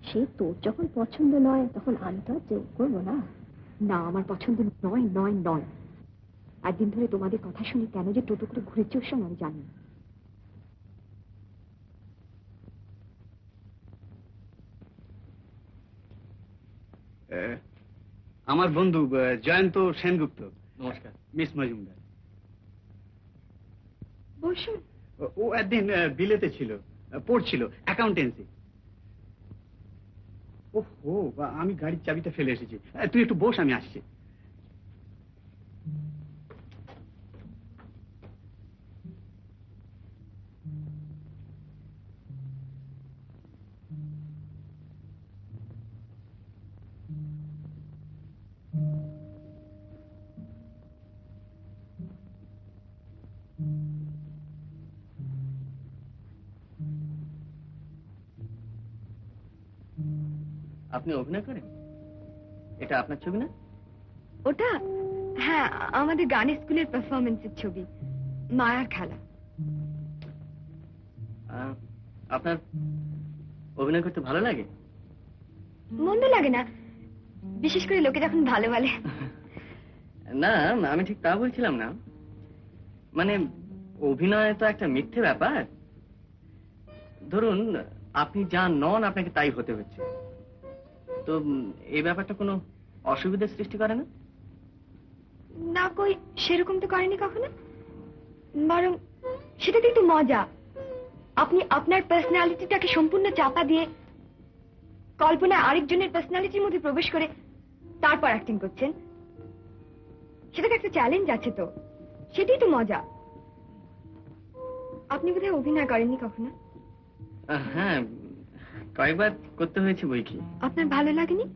সে তোর যখন পছন্দ নয় তখন আমি তো আর জোর করবো না। না, আমার পছন্দ নয় নয় নয়। একদিন ধরে তোমাদের কথা শুনে কেন যে টোটো করে ঘুরেছে ওর সঙ্গে আমি জানি না। আমার বন্ধু জয়ন্ত সেনগুপ্ত। নমস্কার। মিস মজুমদার। বসুন। ও একদিন বিলেতে ছিল, পড়ছিল অ্যাকাউন্টেন্সি। ওহো, আমি গাড়ির চাবিটা ফেলে এসেছি, তুই একটু বস, আমি আসছি। আপনি অভিনয় করেন? এটা আপনার ছবি না? ওটা হ্যাঁ, আমাদের গানের স্কুলের পারফরমেন্সের ছবি, মায়ার খেলা। আপনার অভিনয় করতে ভালো লাগে? মন্দ লাগে না, বিশেষ করে লোকে যখন ভালো বলে। না, আমি ঠিক তা বলছিলাম না। মানে অভিনয় তো একটা মিথ্যে ব্যাপার। ধরুন আপনি যা নন আপনাকে তাই হতে হচ্ছে, তো এই ব্যাপারটা কোনো অসুবিধার সৃষ্টি করে না? না কই, সেরকম তো করেনি কখনো, বরং সেটাতেই তো মজা। আপনি আপনার পার্সোনালিটিটাকে সম্পূর্ণ চাপা দিয়ে কল্পনায় আরেকজনের পার্সোনালিটির মধ্যে প্রবেশ করে তারপর অ্যাক্টিং করছেন। সেটাতে একটা চ্যালেঞ্জ আছে, তো সেটাই তো মজা। আপনি বোধহয় অভিনয় করেননি কখনো? হ্যাঁ, কয়েকবার করতে হয়েছে বই কি। আপনার ভালো লাগেনি?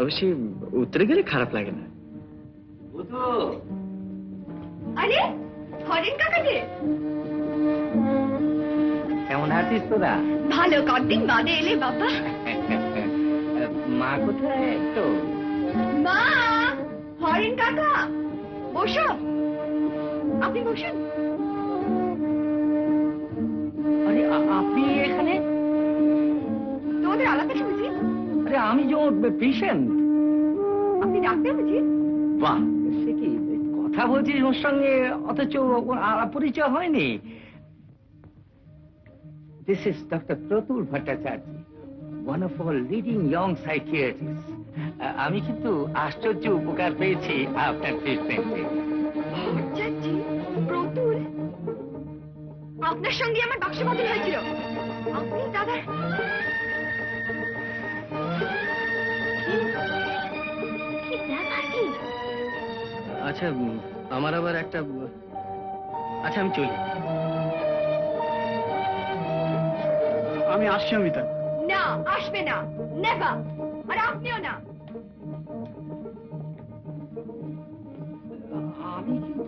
অবশ্যই উত্তরে গেলে খারাপ লাগে না। আরে হরেন কাকা যে, কেমন আছিস তোরা? ভালো, কতদিন বাদে এলে বাবা। মা কোথায় তো? মা, হরেন কাকা বসো, আপনি বসুন। আরে আপনি এখানে? তোমাদের আলাদা শুনছি। আরে আমি যে পেশেন্ট। আপনি ডাক্তার বুঝি? বাহ, সে কি কথা বলছিস ওর সঙ্গে, অথচ ওর পরিচয় হয়নি। This is Dr. Pratul Bhattacharya, one of our leading young psychiatrists. আমি কিন্তু আশ্চর্য উপকার পেয়েছি আপনার ট্রিটমেন্টে। ভট্টাচার্য, প্রতুল, আপনার সঙ্গে আমার বাক্স বদল হয়েছিল। আপনি দাদা আচ্ছা, আমার আবার একটা, আচ্ছা আমি চলি। আমি আসছি অমিতা। না, আসবে না, নেভার। আর আপনিও না। আমি কিন্তু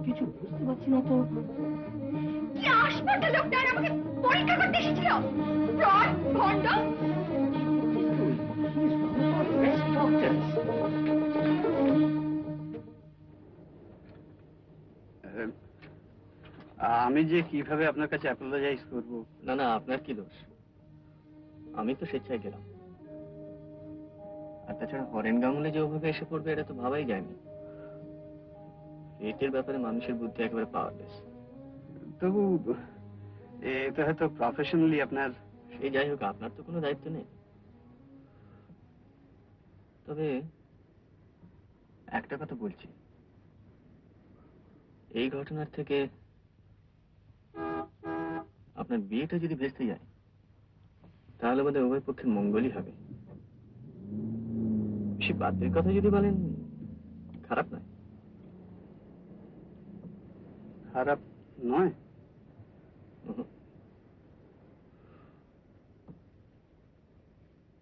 কিছু বুঝতে পারছি না তো। কি আশ্চর্য লোকটা আমাকে পরীক্ষা করতে এসেছিল। ফ্রড, ভণ্ড। আমি যে কিভাবে আপনার কাছে অ্যাপোলোজাইজ করব। না না, আপনার কি দোষ? আমি তো স্বেচ্ছায় গেলাম। আর তাছাড়া হরেন গাঙ্গুলি যে ওভাবে এসে পড়বে এটা তো ভাবাই যায়নি। এটার ব্যাপারে মানুষের বুদ্ধি একেবারে পাওয়ারলেস। তবু এটা হয়তো প্রফেশনালি আপনার। সেই যাই হোক, আপনার তো কোনো দায়িত্ব নেই। তবে একটা কথা বলছি, এই ঘটনার থেকে আপনার বিয়েটা যদি ভেস্তে যায় তাহলে বোধহয় উভয় পক্ষের মঙ্গলই হবে। সে বাদ্যের কথা যদি বলেন, খারাপ নয়। খারাপ নয়?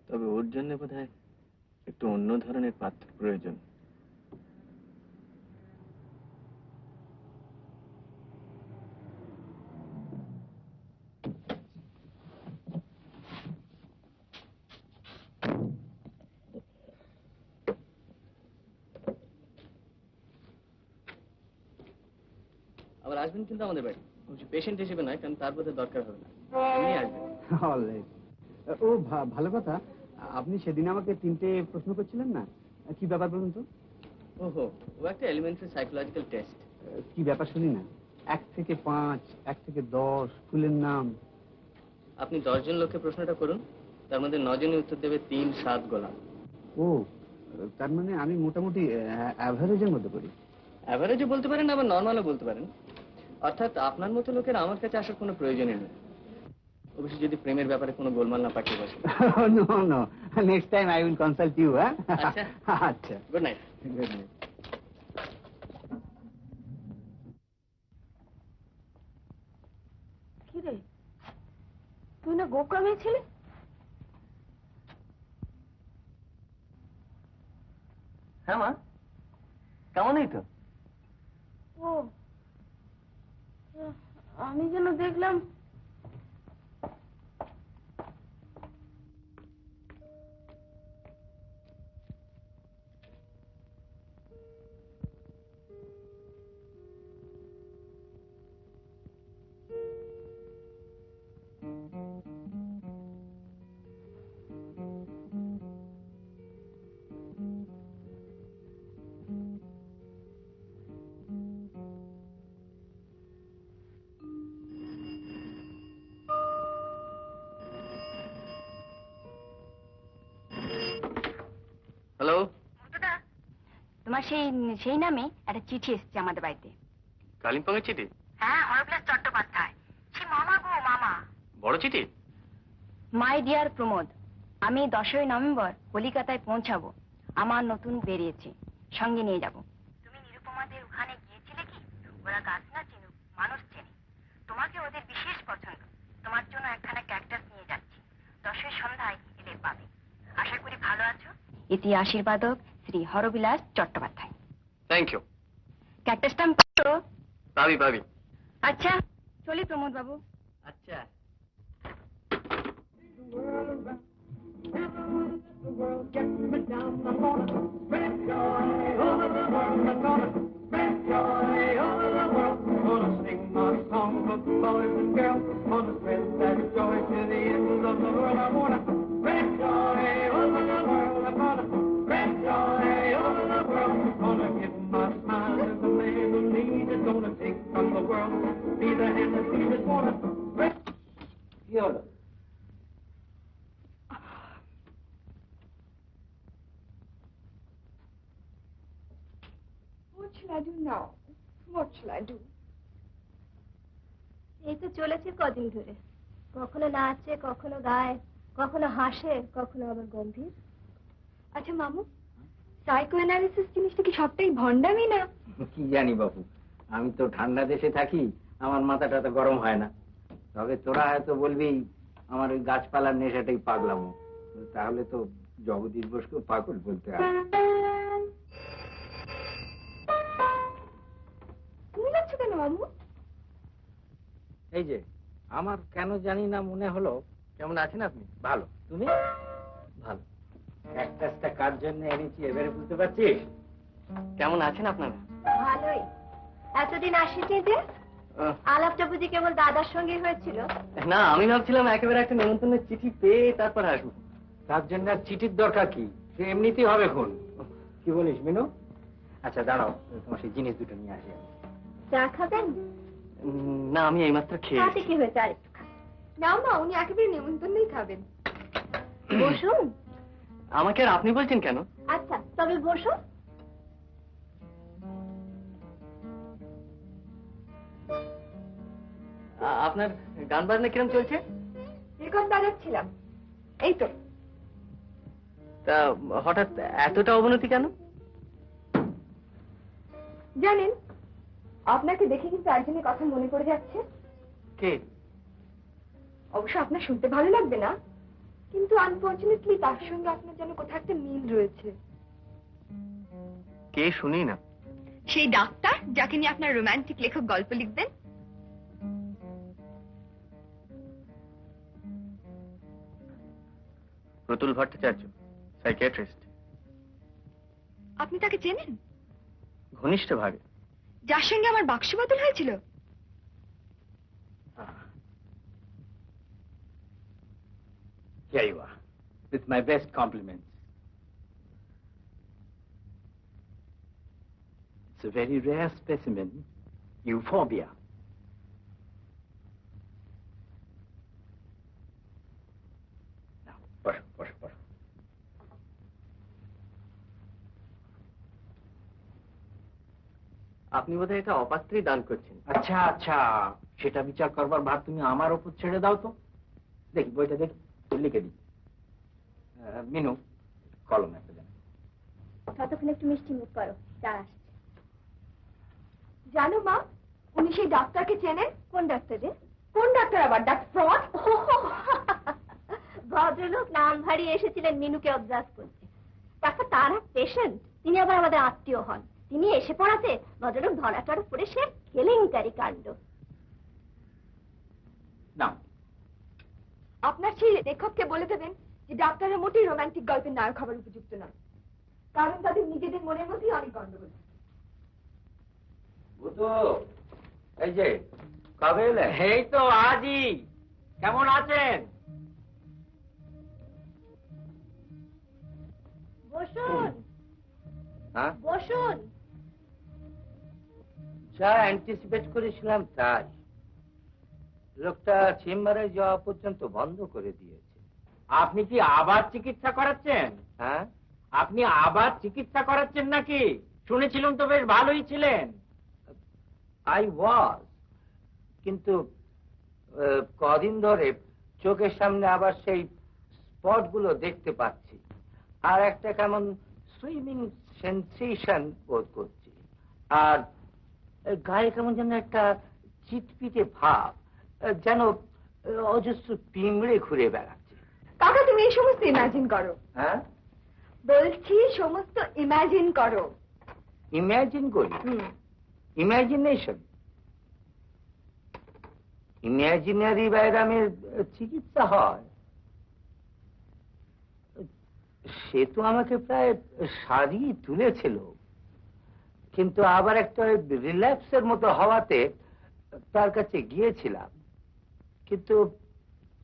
তবে ওর জন্য বোধহয় একটু অন্য ধরনের পাত্র প্রয়োজন। আবার আসবেন কিন্তু আমাদের বাড়ি, পেশেন্ট হিসেবে নয়, কারণ তার বোধহয় দরকার হবে না। এমনি আসবেন। অলরাইট। ও ভালো কথা। আপনি সেদিন আমাকে 3টে প্রশ্ন করছিলেন না, কি ব্যাপার বলুন তো? ওহো, ও একটা এলিমেন্টারি সাইকোলজিক্যাল টেস্ট। কি ব্যাপার শুনি না। 1 থেকে 5, 1 থেকে 10, ফুলের নাম। আপনি 10 জন লোককে প্রশ্নটা করুন, তার মধ্যে 9 জনই উত্তর দেবে 3, 7 গোলাম। ও, তার মানে আমি মোটামুটি অ্যাভারেজের মধ্যে পড়ি। অ্যাভারেজও বলতে পারেন, আবার নর্মালও বলতে পারেন। অর্থাৎ আপনার মতো লোকের আমার কাছে আসার কোনো প্রয়োজনই নেই। অবশ্যই যদি প্রেমের ব্যাপারে কোনো গোলমাল না পাঠিয়ে বসে। No no, next time I will consult you. হ্যাঁ, আচ্ছা আচ্ছা, গুড নাইট। Good night. কি রে, তুই না গোক্রমে ছিলি? হ্যাঁ মা, কেমনই তো। ও, আমি যেন দেখলাম আমার সেই সেই নামে একটা চিঠি এসেছে আমাদের বাড়িতে। কালিম্পং এর চিঠি? হ্যাঁ, হরবিলাস চট্টোপাধ্যায়। সে মামা গো মামা। বড় চিঠি? মাই ডিয়ার প্রমোদ, আমি 10ই নভেম্বর কলিকাতায় পৌঁছাবো। আমার নতুন বেরিয়েছে, সঙ্গে নিয়ে যাব। তুমি নিরুপমাদের ওখানে গিয়েছিলে কি? ওরা গাছ না চিনুক, মানুষ চেনে। তোমাকে ওদের বিশেষ পছন্দ। তোমার জন্য একখানা ক্যাকটাস নিয়ে যাচ্ছি। 10ই সন্ধ্যায় এলে পাবে। আশা করি ভালো আছো। ইতি আশীর্বাদক শ্রী হরবিলাস চট্টোপাধ্যায়। Thank you. ক্যাকটাসটা আমি পাবো? পাবি পাবি। আচ্ছা, চলি প্রমোদ বাবু। আচ্ছা। কি হলো? What shall I do now? What shall I do? এই তো চলেছে কদিন ধরে, কখনো নাচে, কখনো গায়, কখনো হাসে, কখনো আবার গম্ভীর। আচ্ছা মামু, সাইকো অ্যানালিসিস জিনিসটা কি সবটাই ভণ্ডামি না? কি জানি বাবু, আমি তো ঠান্ডা দেশে থাকি, আমার মাথাটা তো গরম হয় না। তবে তোরা হয়তো বলবি আমার ওই গাছপালার নেশাটাই পাগলামো, তাহলে তো জগদীশ বোসকেও পাগল বলতে হবে। তুমি লাগছো কেন মামু? এই যে আমার কেন জানি না মনে হলো। কেমন আছেন আপনি? ভালো, তুমি? ভালো। একটা কার জন্য এনেছি এবারে বুঝতে পারছিস? কেমন আছেন আপনারা? ভালোই। এতদিন আসিনি যে? আলাপটা বুঝি কেবল দাদার সঙ্গে হয়েছিল? না, আমি ভাবছিলাম একেবারে একটা নেমন্তন্নের চিঠি পেয়ে তারপর আসবো। তার জন্য আর চিঠির দরকার কি? সে এমনিতেই হবে খুন। কি বলিস মিনু? আচ্ছা দাঁড়াও, তোমার সেই জিনিস দুটো নিয়ে আসি। চা খাবেন? না, আমি এইমাত্র খেয়ে তাতে কি হয়েছে, আরেকটু খান। নাও মা, উনি একেবারে নেমন্তন্নেই খাবেন। বসুন। আমাকে আর আপনি বলছেন কেন? আচ্ছা, তবে বসুন। আপনার গান বাজনা কিরম চলছে? রেকর্ড বাজাচ্ছিলাম। এই তো। তা হঠাৎ এতটা অবনতি কেন? জানেন, আপনাকে দেখে কিন্তু একজনের কথা মনে পড়ে যাচ্ছে। কে? অবশ্য আপনার শুনতে ভালো লাগবে না, কিন্তু আনফরচুনেটলি তার সঙ্গে আপনার যেন কোথাও একটা মিল রয়েছে। কে শুনি না। সেই ডাক্তার যাকে নিয়ে আপনার রোমান্টিক লেখক গল্প লিখবেন। প্রতুল ভট্টাচার্য, সাইকিয়াট্রিস্ট। আপনি তাকে চেনেন? ঘনিষ্ঠ ভাবে। যার সঙ্গে আমার বাক্স বদল হয়েছিল? Here you are, with my best compliments. It's a very rare specimen, euphorbia. Now, push. আপনি বোধহয় এটা অপাত্রেই দান করছেন। আচ্ছা, সেটা বিচার করবার ভার তুমি আমার উপর ছেড়ে দাও তো। দেখি বইটা দেখি, লিখে দিই। মিনু, কলম একটা দেন। ততক্ষণ একটু মিষ্টি মুখ করো, চা আসছে। জানো মা, উনি সেই ডাক্তারকে চেনেন? কোন ডাক্তার রে? কোন ডাক্তার আবার? Doctor fraud? ভদ্রলোক নাম ভারী এসেছিলেন মিনুকে অবজার্ভ করতে। ডাক্তার তার এক পেশেন্ট, তিনি আবার আমাদের আত্মীয় হন। তিনি এসে পড়াতে ভদ্রলোক ধরাচড় পড়ে সে কেলেঙ্কারি কাণ্ড। না, আপনার সেই লেখককে বলে দেবেন যে ডাক্তারের মোটেই রোমান্টিক গল্পের নায়ক হবার উপযুক্ত নয়, কারণ তাদের নিজেদের মনের মধ্যেই অনেক গন্ডগোল। এই যে কবে এলে? এই তো আজই। কেমন আছেন? বসুন। হ্যাঁ, বসুন। যা অ্যান্টিসিপেট করেছিলাম তাই। লোকটা চেম্বারে যাওয়া পর্যন্ত বন্ধ করে দিয়েছে। আপনি কি আবার চিকিৎসা করাচ্ছেন? হ্যাঁ, আপনি আবার চিকিৎসা করাচ্ছেন নাকি? শুনেছিলাম তো বেশ ভালোই ছিলেন। আই ওয়াজ, কিন্তু কদিন ধরে চোখের সামনে আবার সেই স্পট গুলো দেখতে পাচ্ছি, আর একটা কেমন সুইমিং সেন্সেশন বোধ করছি, আর গায়ে কেমন যেন একটা চিটপিটে ভাব, যেন অজস্র পিঁমড়ে ঘুরে বেড়াচ্ছে। কাকা তুমি এই সমস্ত ইমাজিন করো। হ্যাঁ, বলছি সমস্ত ইমাজিন করো। ইমাজিন করি? ইমাজিনেশন? ইমাজিনারি ব্যায়ামের চিকিৎসা হয়? সে তো আমাকে প্রায় সারিয়ে তুলেছিল, কিন্তু আবার একটা রিল্যাক্সের মতো হওয়াতে তার কাছে গিয়েছিলাম, কিন্তু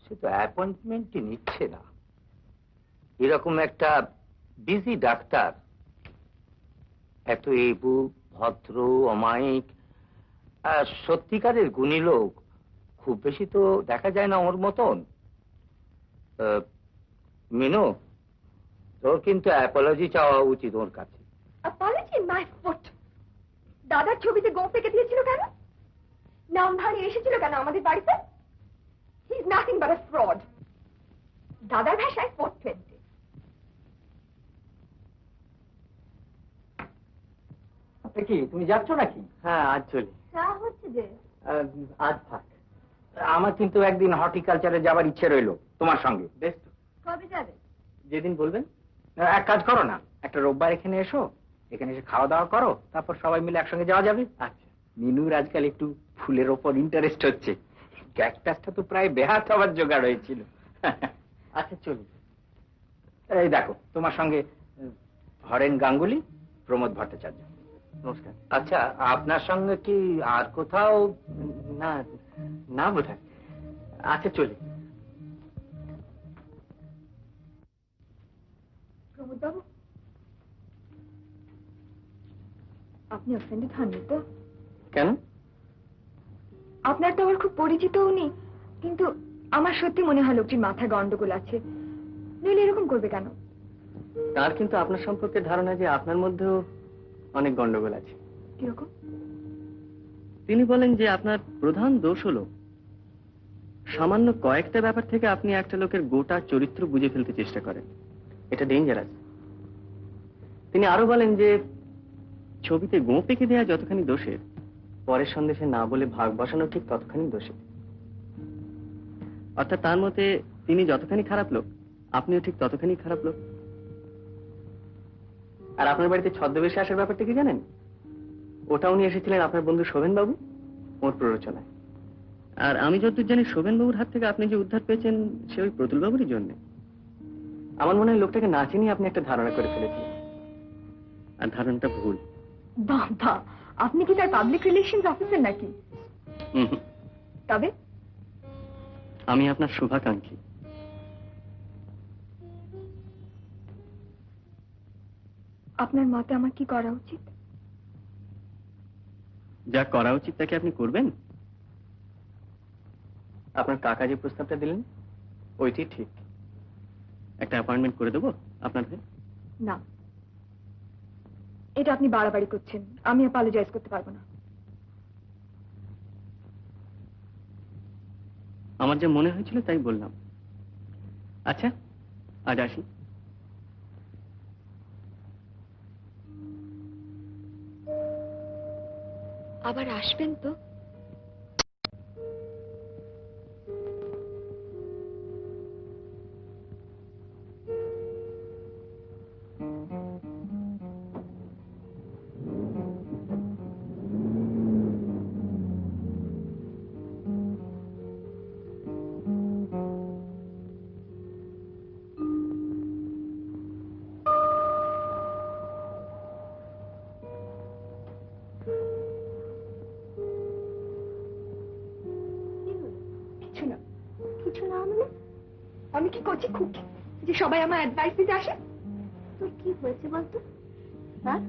সে তো অ্যাপয়েন্টমেন্টই নিচ্ছে না। এরকম একটা বিজি ডাক্তার, এত এবু, ভদ্র, অমায়িক আর সত্যিকারের গুণী লোক খুব বেশি তো দেখা যায় না ওর মতন। মিনু, তোর কিন্তু অ্যাপোলজি চাওয়া উচিত ওর কাছে। Apology my foot. দাদার ছবিতে গো পেকে দিয়েছিল কেন? নাম ভারী এসেছিল কেন আমাদের বাড়িতে? He is nothing but a fraud. দাদার ভাষায় 420। কি তুমি যাচ্ছ নাকি? হ্যাঁ, আজ চলি। চা হচ্ছে যে। আজ থাক। আমার কিন্তু একদিন হর্টিকালচারে যাবার ইচ্ছে রইলো তোমার সঙ্গে। বেশ তো, কবে যাবে? যেদিন বলবেন। এক কাজ করো না, একটা রোববার এখানে এসো, এখানে এসে খাওয়া দাওয়া করো, তারপর সবাই মিলে একসঙ্গে যাওয়া যাবে। আচ্ছা। মিনুর আজকাল একটু ফুলের ওপর ইন্টারেস্ট হচ্ছে, ক্যাকটাসটা তো প্রায় বেহাত হবার জোগাড় হয়েছিল। আচ্ছা চলি। এই দেখো তোমার সঙ্গে হরেন গাঙ্গুলি, প্রমোদ ভট্টাচার্য। নমস্কার। আচ্ছা, আপনার সঙ্গে কি আর কোথাও? না, না বোধহয়। আচ্ছা চলি। প্রমোদ বাবু, আপনি অফেন্ডেড হননি তো? কেন? আপনার তো আমার খুব পরিচিতও নেই, কিন্তু আমার সত্যি মনে হয় লোকটির মাথায় গন্ডগোল আছে। নইলে এরকম করবে কেন? তার কিন্তু আপনার সম্পর্কে ধারণা যে আপনার মধ্যেও অনেক গন্ডগোল আছে। কিরকম? তিনি বলেন যে আপনার প্রধান দোষ হলো সামান্য কয়েকটা ব্যাপার থেকে আপনি একটা লোকের গোটা চরিত্র বুঝে ফেলতে চেষ্টা করেন। এটা ডেঞ্জারাস। তিনি আরো বলেন যে ছবিতে গো পেকে দেওয়া যতখানি দোষের, পরের সন্দেশে না বলে ভাগ বসানো ঠিক ততখানি দোষের। অর্থাৎ তার মতে তিনি যতখানি খারাপ লোক, আপনিও ঠিক ততখানি খারাপ লোক। আর আপনার বাড়িতে ছদ্মবেশে আসার ব্যাপারটা কি জানেন? ওটা উনি এসেছিলেন আপনার বন্ধু শোভেন বাবু, ওর প্ররোচনায়। আর আমি যতদূর জানি শোভেন বাবুর হাত থেকে আপনি যে উদ্ধার পেয়েছেন সে ওই প্রতুল বাবুরই জন্য। আমার মনে হয় লোকটাকে না চিনি আপনি একটা ধারণা করে ফেলেছেন, আর ধারণাটা ভুল। বাবা, আপনি কি তার পাবলিক রিলেশনস অফিসার নাকি? তবে আমি আপনার শুভাকাঙ্ক্ষী। আপনার মতে আমার কি করা উচিত? যা করা উচিত তাকে আপনি করবেন। আপনার কাকা যে প্রস্তাবটা দিলেন ওইটি ঠিক। একটা অ্যাপয়েন্টমেন্ট করে দেবো আপনার হয়ে। না, এটা আপনি বাড়াবাড়ি করছেন। আমি অ্যাপোলোজাইজ করতে পারবো না। আমার যে মনে হয়েছিল তাই বললাম। আচ্ছা, আজ আসি। আবার আসবেন তো? কিছু না। কিছু না মানে? আমি কি করছি খুব যে সবাই আমার অ্যাডভাইস দিতে আসে? তোর কি হয়েছে বলতো? হ্যাঁ,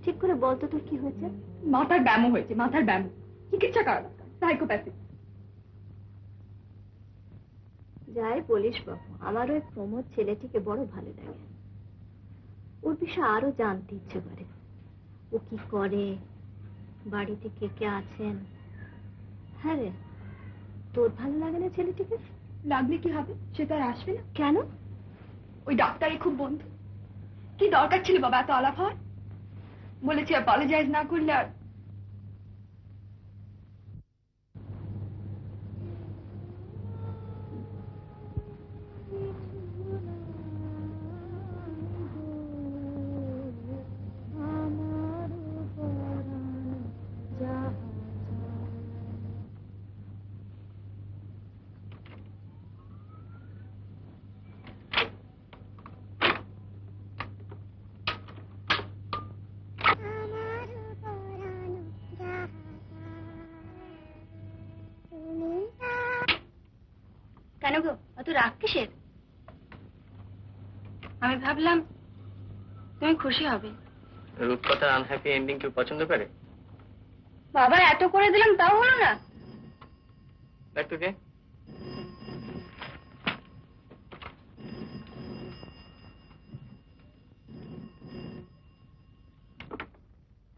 ঠিক করে বলতো তোর কি হয়েছে? মাথার ব্যামো হয়েছে, মাথার ব্যামো। চিকিৎসা করা দরকার, সাইকোপ্যাথি। যাই বলিস বাবু, আমার ওই প্রমোদ ছেলেটিকে বড় ভালো লাগে। ওর বিষয়ে আরো জানতে ইচ্ছে করে। ও কি করে, বাড়িতে কে কে আছেন। হ্যাঁ রে, তোর ভালো লাগে না ছেলেটিকে? লাগলে কি হবে, সে তো আর আসবে না। কেন? ওই ডাক্তারের খুব বন্ধু। কি দরকার ছিল বাবা এত আলাপ হওয়ার? বলেছি অ্যাপোলোজাইজ না করলে আর। কেন গো, অত রাগ কিসের? আমি ভাবলাম তুমি খুশি হবে। রূপকথার আনহ্যাপি এন্ডিং কেউ পছন্দ করে? বাবা এত করে দিলাম তাও হলো না। দেখ তোকে।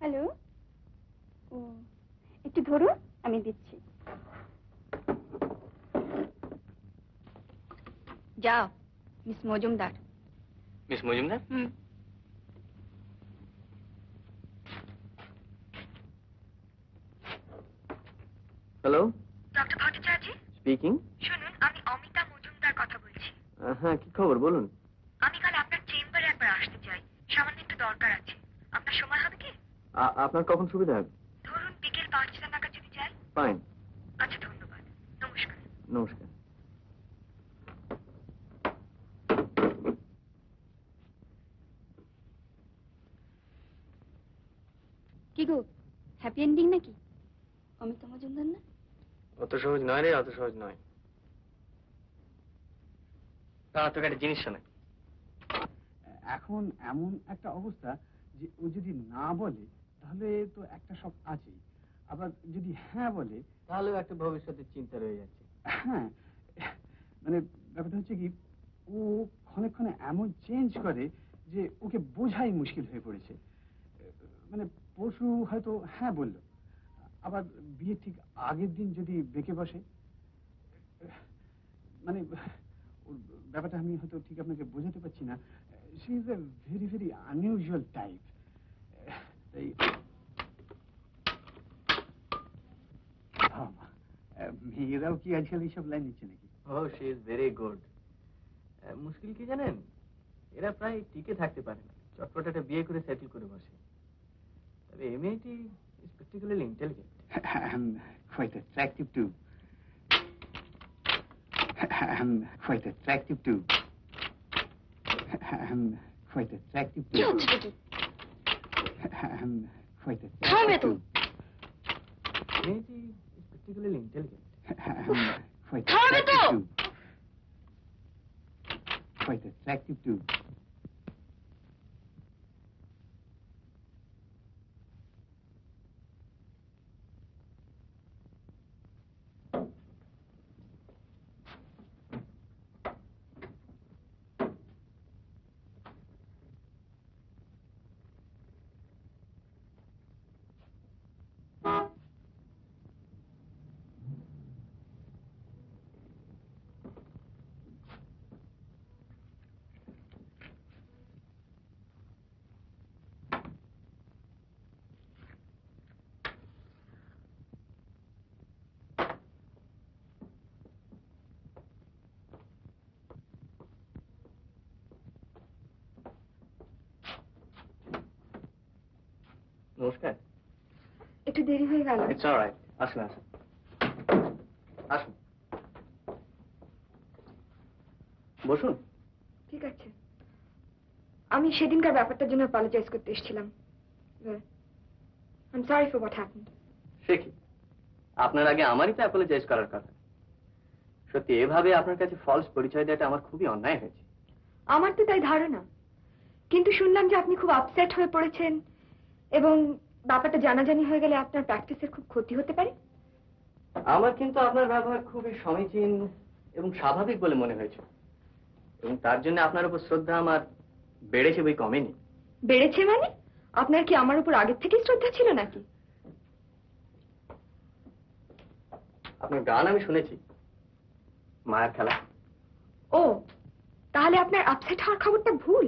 হ্যালো, ও একটু ধরুন, আমি দিচ্ছি। যাও, মিস মজুমদার। মিস মজুমদার? হুম। Hello, doctor Bhattacharya, speaking. শুনুন, আমি অমিতা মজুমদার কথা বলছি। হ্যাঁ, কি খবর বলুন। আমি কাল আপনার চেম্বারে একবার আসতে চাই, সামান্য একটু দরকার আছে। আপনার সময় হবে কি? আপনার কখন সুবিধা হবে? ধরুন বিকেল 5টা নাগাদ যদি যাই। ফাইন। আচ্ছা, ধন্যবাদ, নমস্কার। নমস্কার। কি গো, হ্যাপি এন্ডিং নাকি? অমিতা মজুমদার না? অত সহজ নয় রে, অত সহজ নয়। তারা তোকে একটা জিনিস শোনায়। এখন এমন একটা অবস্থা যে ও যদি না বলে তাহলে তো একটা শখ আছেই, আবার যদি হ্যাঁ বলে তাহলেও একটা ভবিষ্যতের চিন্তা রয়ে যাচ্ছে। হ্যাঁ, মানে ব্যাপারটা হচ্ছে কি, ও ক্ষণে ক্ষণে এমন চেঞ্জ করে যে ওকে বোঝাই মুশকিল হয়ে পড়েছে। মানে পরশু হয়তো হ্যাঁ বলল, আবার বিয়ের ঠিক আগের দিন যদি বেঁকে বসে। মানে ওর ব্যাপারটা আমি হয়তো ঠিক আপনাকে বোঝাতে পারছি না। She is a very very unusual type. তাই মেয়েরাও কি আজকাল এইসব লাইন নিচ্ছে নাকি? ও, শি ইজ ভেরি গুড। মুশকিল কি জানেন, এরা প্রায় টিকে থাকতে পারে না, চটপট একটা বিয়ে করে সেটেল করে বসে। তবে এই মেয়েটি is particularly intelligent. Quite attractive too. Quite attractive too. Quite attractive কি too. হচ্ছে কি? Quite থামবে attractive তো। too. মেয়েটি ইজ পার্টিকুলারলি ইন্টেলিজেন্ট। Quite থামবে তো। attractive too. Quite attractive too. নমস্কার। একটু দেরি হয়ে গেল। It's alright. আসুন আসুন আসুন, বসুন। ঠিক আছে, আমি সেদিনকার ব্যাপারটার জন্য অ্যাপোলোজাইজ করতে এসেছিলাম। I am sorry for what happened. সে কি, আপনার আগে আমারই তো অ্যাপোলোজাইজ করার কথা। সত্যি এভাবে আপনার কাছে ফলস পরিচয় দেওয়াটা আমার খুবই অন্যায় হয়েছে। আমার তো তাই ধারণা, কিন্তু শুনলাম যে আপনি খুব আপসেট হয়ে পড়েছেন এবং ব্যাপারটা জানাজানি হয়ে গেলে আপনার প্র্যাকটিসের খুব ক্ষতি হতে পারে। আমার কিন্তু আপনার ব্যবহার খুবই সমীচীন এবং স্বাভাবিক বলে মনে হয়েছে, এবং তার জন্য আপনার উপর শ্রদ্ধা আমার বেড়েছে বই কমেনি। বেড়েছে মানে? আপনার কি আমার উপর আগের থেকেই শ্রদ্ধা ছিল নাকি? আপনার গান আমি শুনেছি, মায়ের খেলা। ও, তাহলে আপনার আপসেট হওয়ার খবরটা ভুল।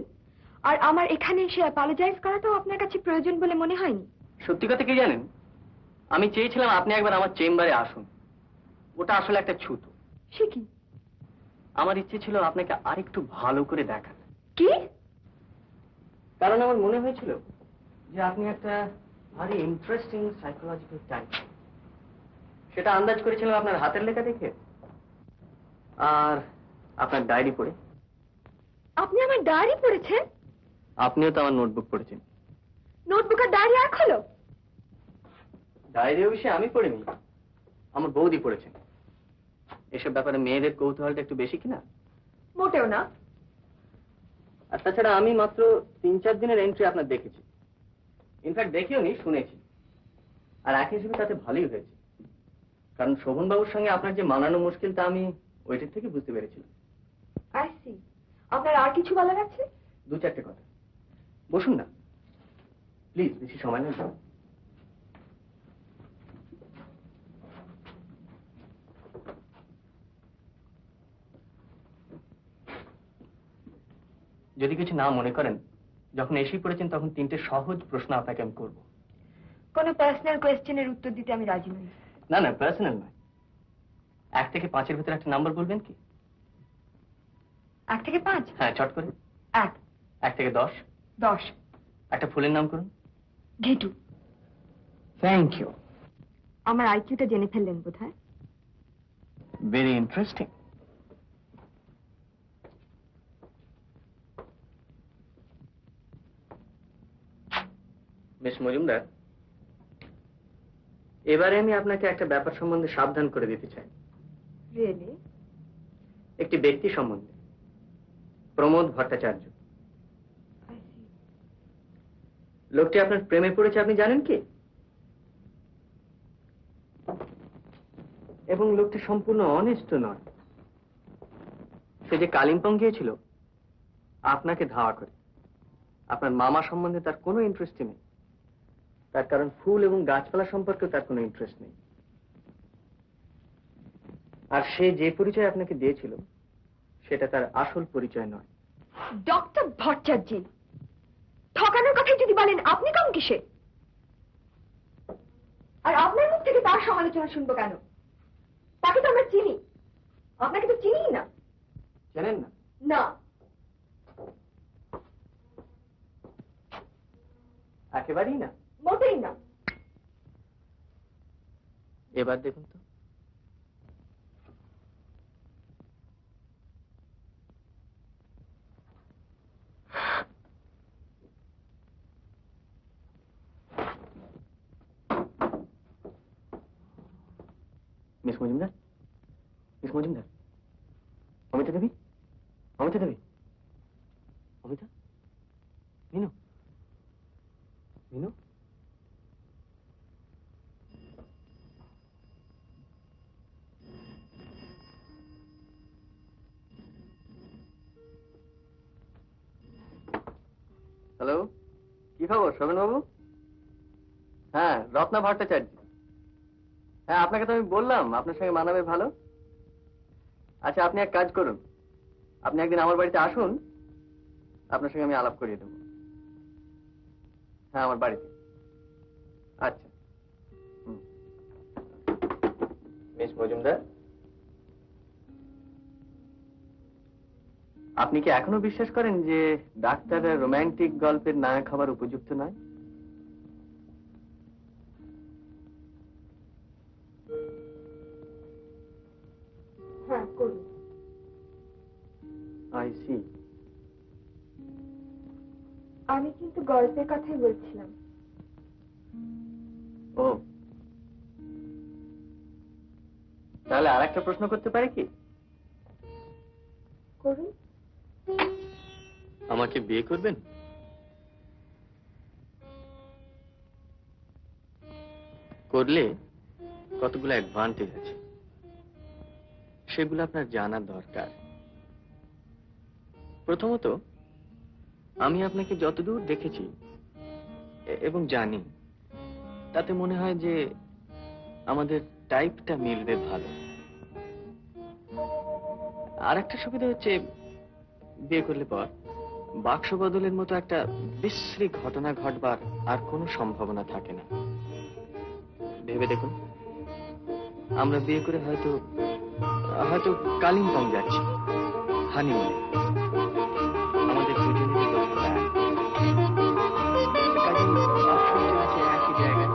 আর আমার এখানে এসে অ্যাপোলোজাইজ করাটাও আপনার কাছে প্রয়োজন বলে মনে হয়নি। সত্যি কথা কি জানেন, আমি চেয়েছিলাম আপনি একবার আমার চেম্বারে আসুন। ওটা আসলে একটা ছুতো। সে কি? আমার ইচ্ছে ছিল আপনাকে আরেকটু ভালো করে দেখার। কি? কারণ আমার মনে হয়েছিল যে আপনি একটা ভারী ইন্টারেস্টিং সাইকোলজিক্যাল টাইপ। সেটা আন্দাজ করেছিলাম আপনার হাতের লেখা দেখে আর আপনার ডায়েরি পড়ে। আপনি আমার ডায়েরি পড়েছেন? আপনিও তো আমার নোটবুক পড়েছেন। নোটবুক আর ডায়েরি এক হলো? ডায়েরি অবশ্যই আমি পড়িনি, আমার বৌদি পড়েছেন। এসব ব্যাপারে মেয়েদের কৌতূহলটা একটু বেশি কিনা? মোটেও না। আর তাছাড়া আমি মাত্র 3-4 দিনের এন্ট্রি আপনার দেখেছি, ইনফ্যাক্ট দেখেও নি, শুনেছি। আর এক হিসেবে তাতে ভালোই হয়েছে, কারণ শোভন বাবুর সঙ্গে আপনার যে মানানো মুশকিল তা আমি ওইটার থেকে বুঝতে পেরেছিলাম। I see. আপনার আর কিছু বলার আছে? 2-4টে কথা। বসুন না প্লিজ, বেশি সময় নেই। যদি কিছু না মনে করেন, যখন এসেই পড়েছেন তখন 3টে সহজ প্রশ্ন আপনাকে আমি করব। কোনো পার্সোনাল কোয়েশ্চেনের উত্তর দিতে আমি রাজি নই। না না, পার্সোনাল নয়। 1 থেকে 5-এর ভিতরে একটা নাম্বার বলবেন কি? 1 থেকে 5? হ্যাঁ, চট করে। 1। 1 থেকে 10? 10। একটা ফুলের নাম করুন। ঘেটু। Thank you. আমার আইকিউটা জেনে ফেললেন বোধহয়। Very interesting. মিস মজুমদার, এবারে আমি আপনাকে একটা ব্যাপার সম্বন্ধে সাবধান করে দিতে চাই। রিয়েলি? একটি ব্যক্তি সম্বন্ধে, প্রমোদ ভট্টাচার্য। লোকটি আপনার প্রেমে পড়েছে আপনি জানেন কি? এবং লোকটি সম্পূর্ণ অনেস্ট নয়। সে যে কালিম্পং গিয়েছিল আপনাকে ধাওয়া করে। আপনার মামা সম্বন্ধে তার কোনো ইন্টারেস্ট নেই, তার কারণ ফুল এবং গাছপালা সম্পর্কেও তার কোনো ইন্টারেস্ট নেই। আর সে যে পরিচয় আপনাকে দিয়েছিল সেটা তার আসল পরিচয় নয়। ডক্টর ভট্টাচার্য, ঠকানোর কথাই যদি বলেন আপনি কম কিসে? আর আপনার মুখ থেকে তার সমালোচনা শুনবো কেন? তাকে তো আমরা চিনি, আপনাকে তো চিনি না। জানেন না? না। একেবারেই না? মোটেই না। এবার দেখুন তো। মিস মজুমদার, মিস মজুমদার, অমিতা দেবী, অমিতা দেবী, অমিতা, মিনু, মিনু। হ্যালো, কি খবর শোভন বাবু? হ্যাঁ, রত্না ভট্টাচার্য। হ্যাঁ, আপনাকে তো আমি বললাম আপনার সঙ্গে মানাবে ভালো। আচ্ছা, আপনি এক কাজ করুন, আপনি একদিন আমার বাড়িতে আসুন, আপনার সঙ্গে আমি আলাপ করিয়ে দেবো। হ্যাঁ, আমার বাড়িতে। আচ্ছা। মিস মজুমদার, আপনি কি এখনো বিশ্বাস করেন যে ডাক্তাররা রোমান্টিক গল্পের নায়ক হবার উপযুক্ত নয়? হ্যাঁ, করুন। I see. আমি কিন্তু গল্পের কথাই বলছিলাম। ও, তাহলে আর একটা প্রশ্ন করতে পারি কি? করুন। আমাকে বিয়ে করবেন? করলে কতগুলো অ্যাডভান্টেজ আছে, সেগুলো আপনার জানা দরকার। প্রথমত, আমি আপনাকে যতদূর দেখেছি এবং জানি তাতে মনে হয় যে আমাদের টাইপটা মিলবে ভালো। আর একটা সুবিধা হচ্ছে বিয়ে করলে পর বাক্স বদলের মতো একটা বিশ্রী ঘটনা ঘটবার আর কোনো সম্ভাবনা থাকে না। ভেবে দেখুন, আমরা বিয়ে করে হয়তো হয়তো কালিম্পং যাচ্ছি হানিমুনে, আমাদের দুজনেরই লক্ষ্য এক। কাজেই বাক্স আছে একই জায়গায়।